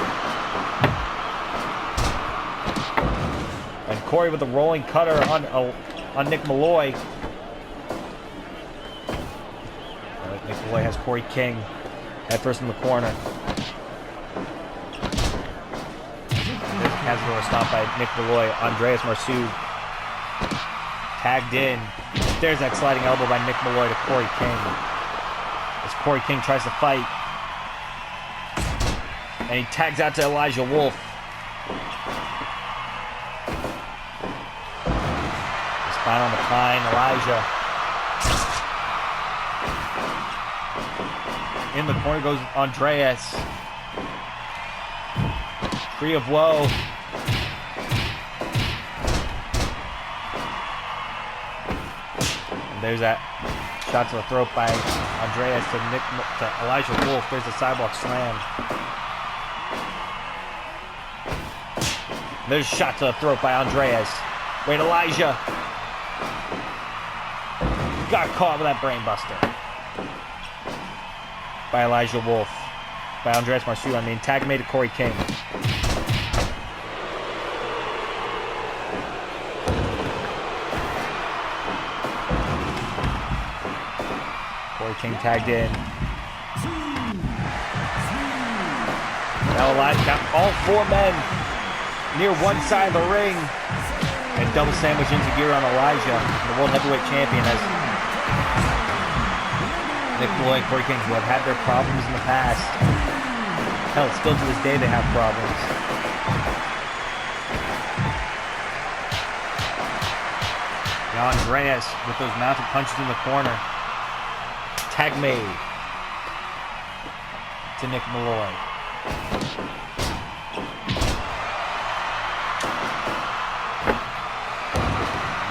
And Corey with the rolling cutter on Nick Malloy. Nick Malloy has Corey King head first in the corner. There's a Cazador stopped by Nick Malloy. Andreas Marceau tagged in. There's that sliding elbow by Nick Malloy to Corey King. As Corey King tries to fight. And he tags out to Elijah Wolf. Spine on the pine, Elijah. In the corner goes Andreas. Free of woe. And there's that shot to the throat by Andreas to Elijah Wolf. There's the sidewalk slam. There's a shot to the throat by Andreas. Wait, Elijah. Got caught with that brainbuster. By Elijah Wolf. By Andreas Marceau, I mean. Tag made to Corey King. Corey King tagged in. Now Elijah got all four men near one side of the ring. And double sandwich into gear on Elijah, the World Heavyweight Champion, as Nick Malloy and Corey King, who have had their problems in the past. Hell, still to this day they have problems. Now Andreas with those mounted punches in the corner. Tag made to Nick Malloy.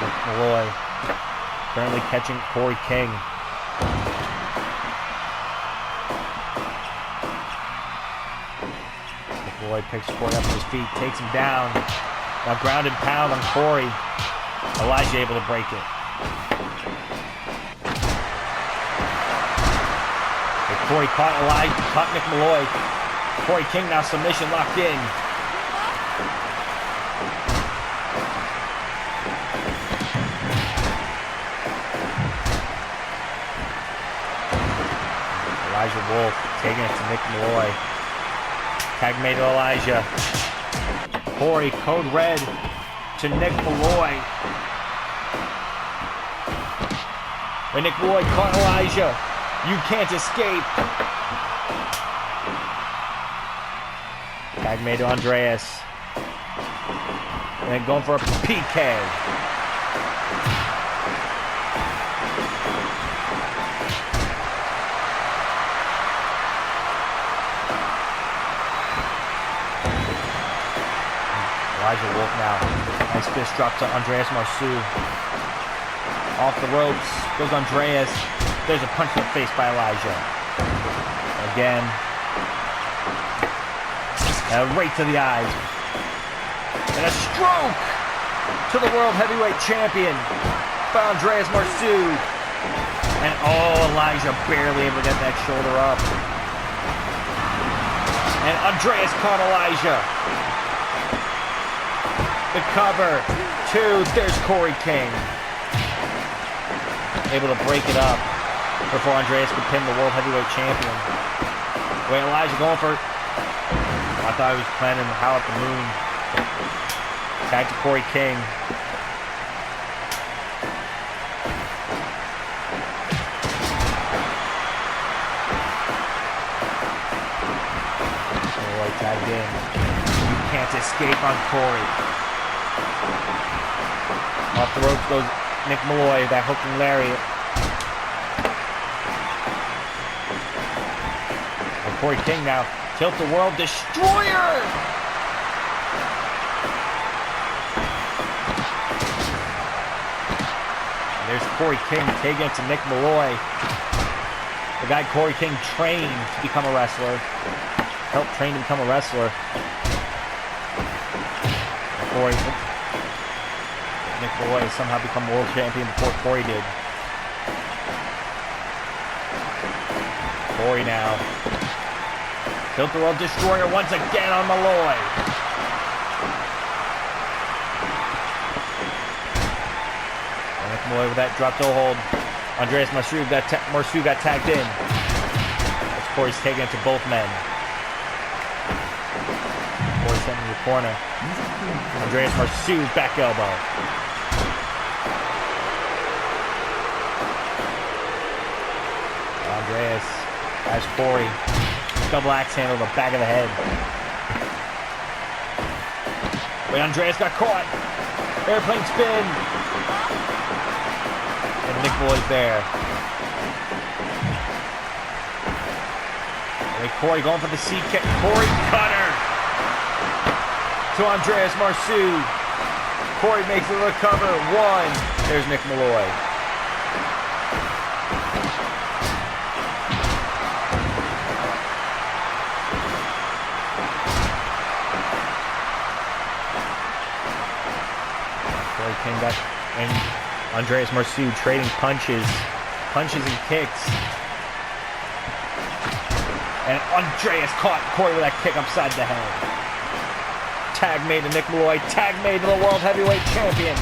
Nick Malloy currently catching Corey King. Nick Malloy picks Corey up to his feet, takes him down. Now ground and pound on Corey. Elijah able to break it. Corey caught Nick Malloy. Corey King now submission locked in. Elijah Wolf taking it to Nick Malloy. Tag made to Elijah. Corey, code red to Nick Malloy. When Nick Malloy caught Elijah. You can't escape. Tag made to Andreas. And then going for a PK. Elijah Wolf now. Nice fist drop to Andreas Marceau. Off the ropes goes Andreas. There's a punch to the face by Elijah. Again. Right to the eyes. And a stroke to the World Heavyweight Champion by Andreas Marceau. And Elijah barely able to get that shoulder up. And Andreas caught Elijah. The cover. Two. There's Corey King. Able to break it up before Andreas could pin the World Heavyweight Champion. Wait, Elijah going for... I thought he was planning the Howl at the Moon. Tag to Corey King. Malloy tagged in. You can't escape on Corey. Off the ropes goes Nick Malloy, that hooking lariat. And Corey King now, Tilt-A-World Destroyer! And there's Corey King taking it to Nick Malloy. The guy Corey King trained to become a wrestler. Helped train to become a wrestler. Nick Malloy has somehow become world champion before Corey did. Corey now. Built the World Destroyer once again on Malloy. And Nick Malloy with that drop toe hold. Andreas Marsu got tagged in. As Corey's taking it to both men. Corey sent in the corner. Andreas Marsu back elbow. Andreas has Corey. Double axe handle to the back of the head. Wait, Andreas got caught. Airplane spin. And Nick Malloy's there. Wait, Corey going for the seat kick. Corey cutter to Andreas Marsu. Corey makes the recover. One. There's Nick Malloy. Came back, and Andreas Marsu trading punches and kicks. And Andreas caught Corey with that kick upside the head. Tag made to Nick Malloy, tag made to the World Heavyweight Champion.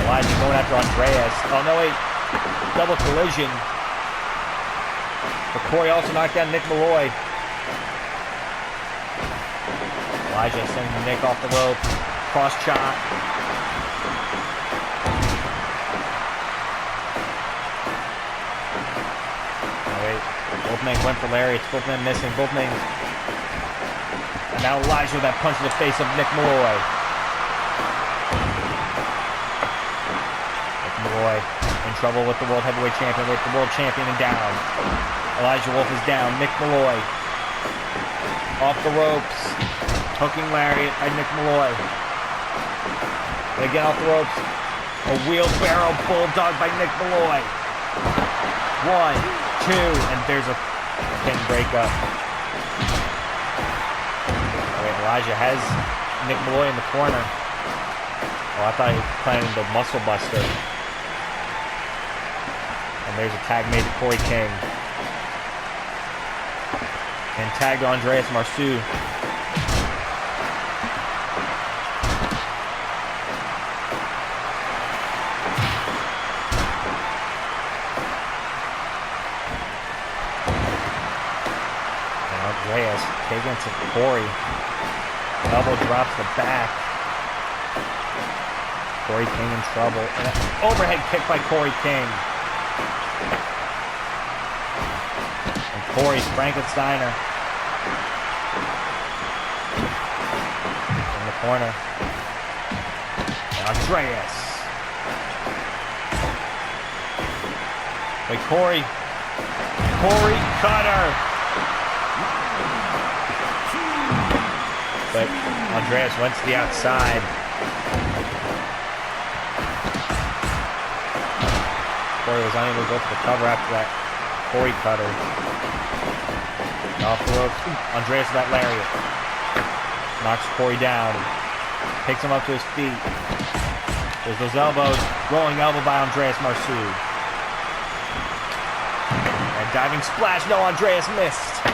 Elijah going after Andreas. Oh no, wait. Double collision. But Corey also knocked down Nick Malloy. Elijah sending Nick off the rope. Cross chop. Oh, wait. Both men went for lariats. Both men missing. Both men. And now Elijah with that punch in the face of Nick Malloy. Nick Malloy in trouble with the World Heavyweight Champion. With the World Champion and down. Elijah Wolf is down. Nick Malloy off the ropes. Hooking lariat by Nick Malloy. They get off the ropes. A wheelbarrow bulldog by Nick Malloy. 1, 2, and there's a pin breakup. Oh, wait, Elijah has Nick Malloy in the corner. Oh, I thought he was planning the muscle buster. And there's a tag made to Corey King. And tag to Andreas Marsu. Andreas taking to Corey. Elbow drops the back. Corey King in trouble. And an overhead kick by Corey King. And Corey's Frankensteiner. In the corner. And Andreas. Wait, Corey. Corey cutter. But Andreas went to the outside. Corey was unable to go for the cover after that Corey cutter. Off the ropes. Andreas with that lariat. Knocks Corey down. Picks him up to his feet. There's those elbows. Rolling elbow by Andreas Marsu. And diving splash. No, Andreas missed.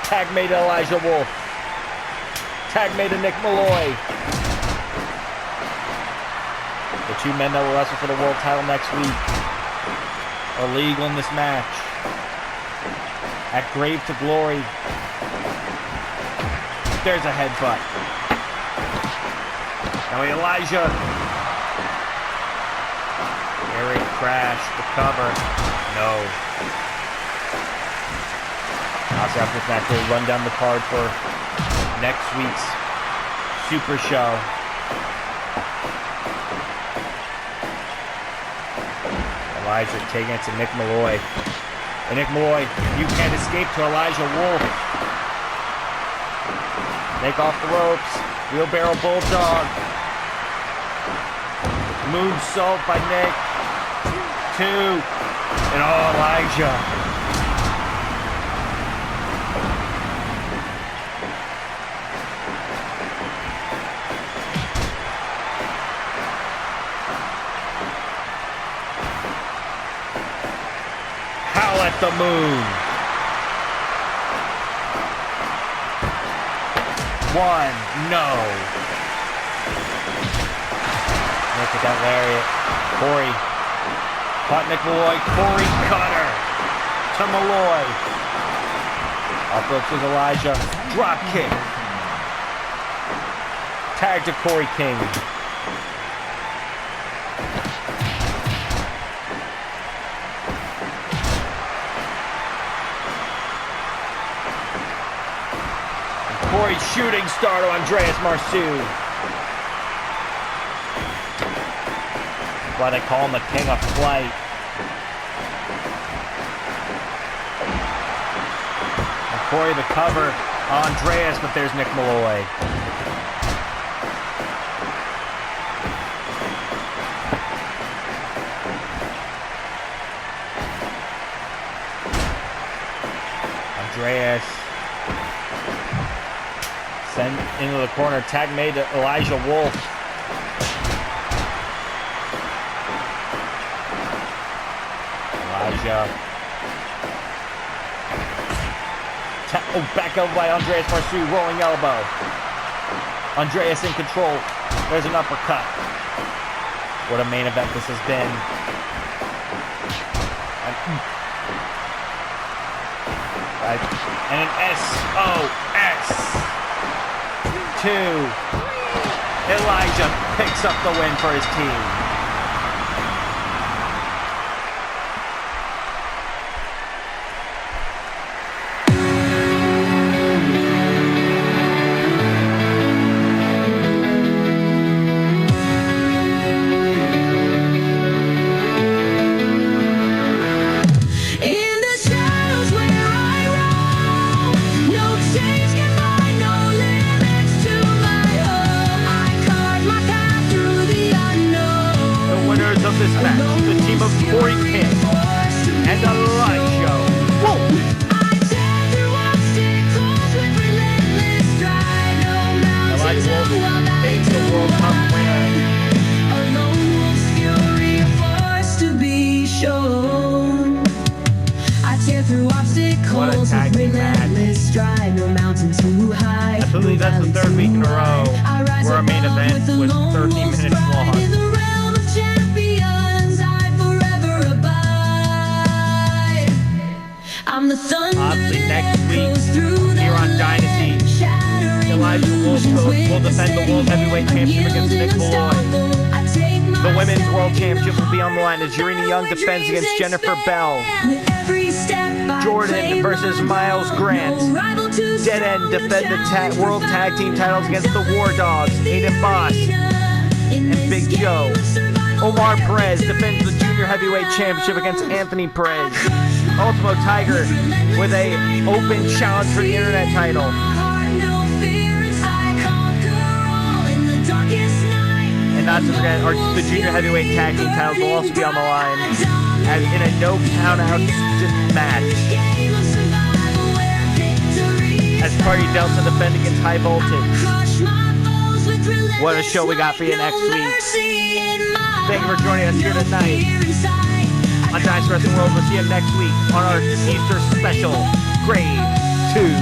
Tag made to Elijah Wolf. Tag made to Nick Malloy. The two men that will wrestle for the world title next week are legal in this match. At Grave to Glory. There's a headbutt. Now Elijah. Eric crash, the cover. No. Also after this match, we'll run down the card for next week's Super Show. Elijah taking it to Nick Malloy. And Nick Malloy, you can't escape to Elijah Wolf. Take off the ropes. Wheelbarrow Bulldog. Moonsault by Nick. 2. And Elijah. with the move. One, no. Look at that lariat. Corey. Caught Nick Malloy. Corey cutter to Malloy. Up ropes is Elijah. Drop kick. Tag to Corey King. Corey shooting star to Andreas Marceau. Why they call him the King of Flight. And Corey the cover on Andreas, but there's Nick Malloy. Andreas sent into the corner. Tag made to Elijah Wolf. Elijah. Back up by Andreas Marceau. Rolling elbow. Andreas in control. There's an uppercut. What a main event this has been. And an SOS. 2. Elijah picks up the win for his team. This match, the team of Corey King and Elijah Wolf. Elijah Wolf takes the World Cup winner. What a tag team match. I believe that's the third week in a row where our main event was 13 minutes long. Obviously, next week here on Dynasty, Elijah Wolf will defend the World Heavyweight Championship against Nick Malloy. The Women's World Championship will be on the line as Jarena Young defends against Jennifer Bell. Jordan versus Miles Grant. Dead End defend the World Tag Team titles against the War Dogs, Aiden Boss and Big Joe. Omar Perez defends the Junior Heavyweight Championship against Anthony Perez. Ultimo Tiger with a open challenge for the Internet title. And not to forget, the Junior Heavyweight Tag Team titles will also be on the line as in a no count out match. As Party Delta defend against High Voltage. What a show we got for you next week. Thank you for joining us here tonight on Dynasty Wrestling World. We'll see you next week on our Easter special, Grade 2.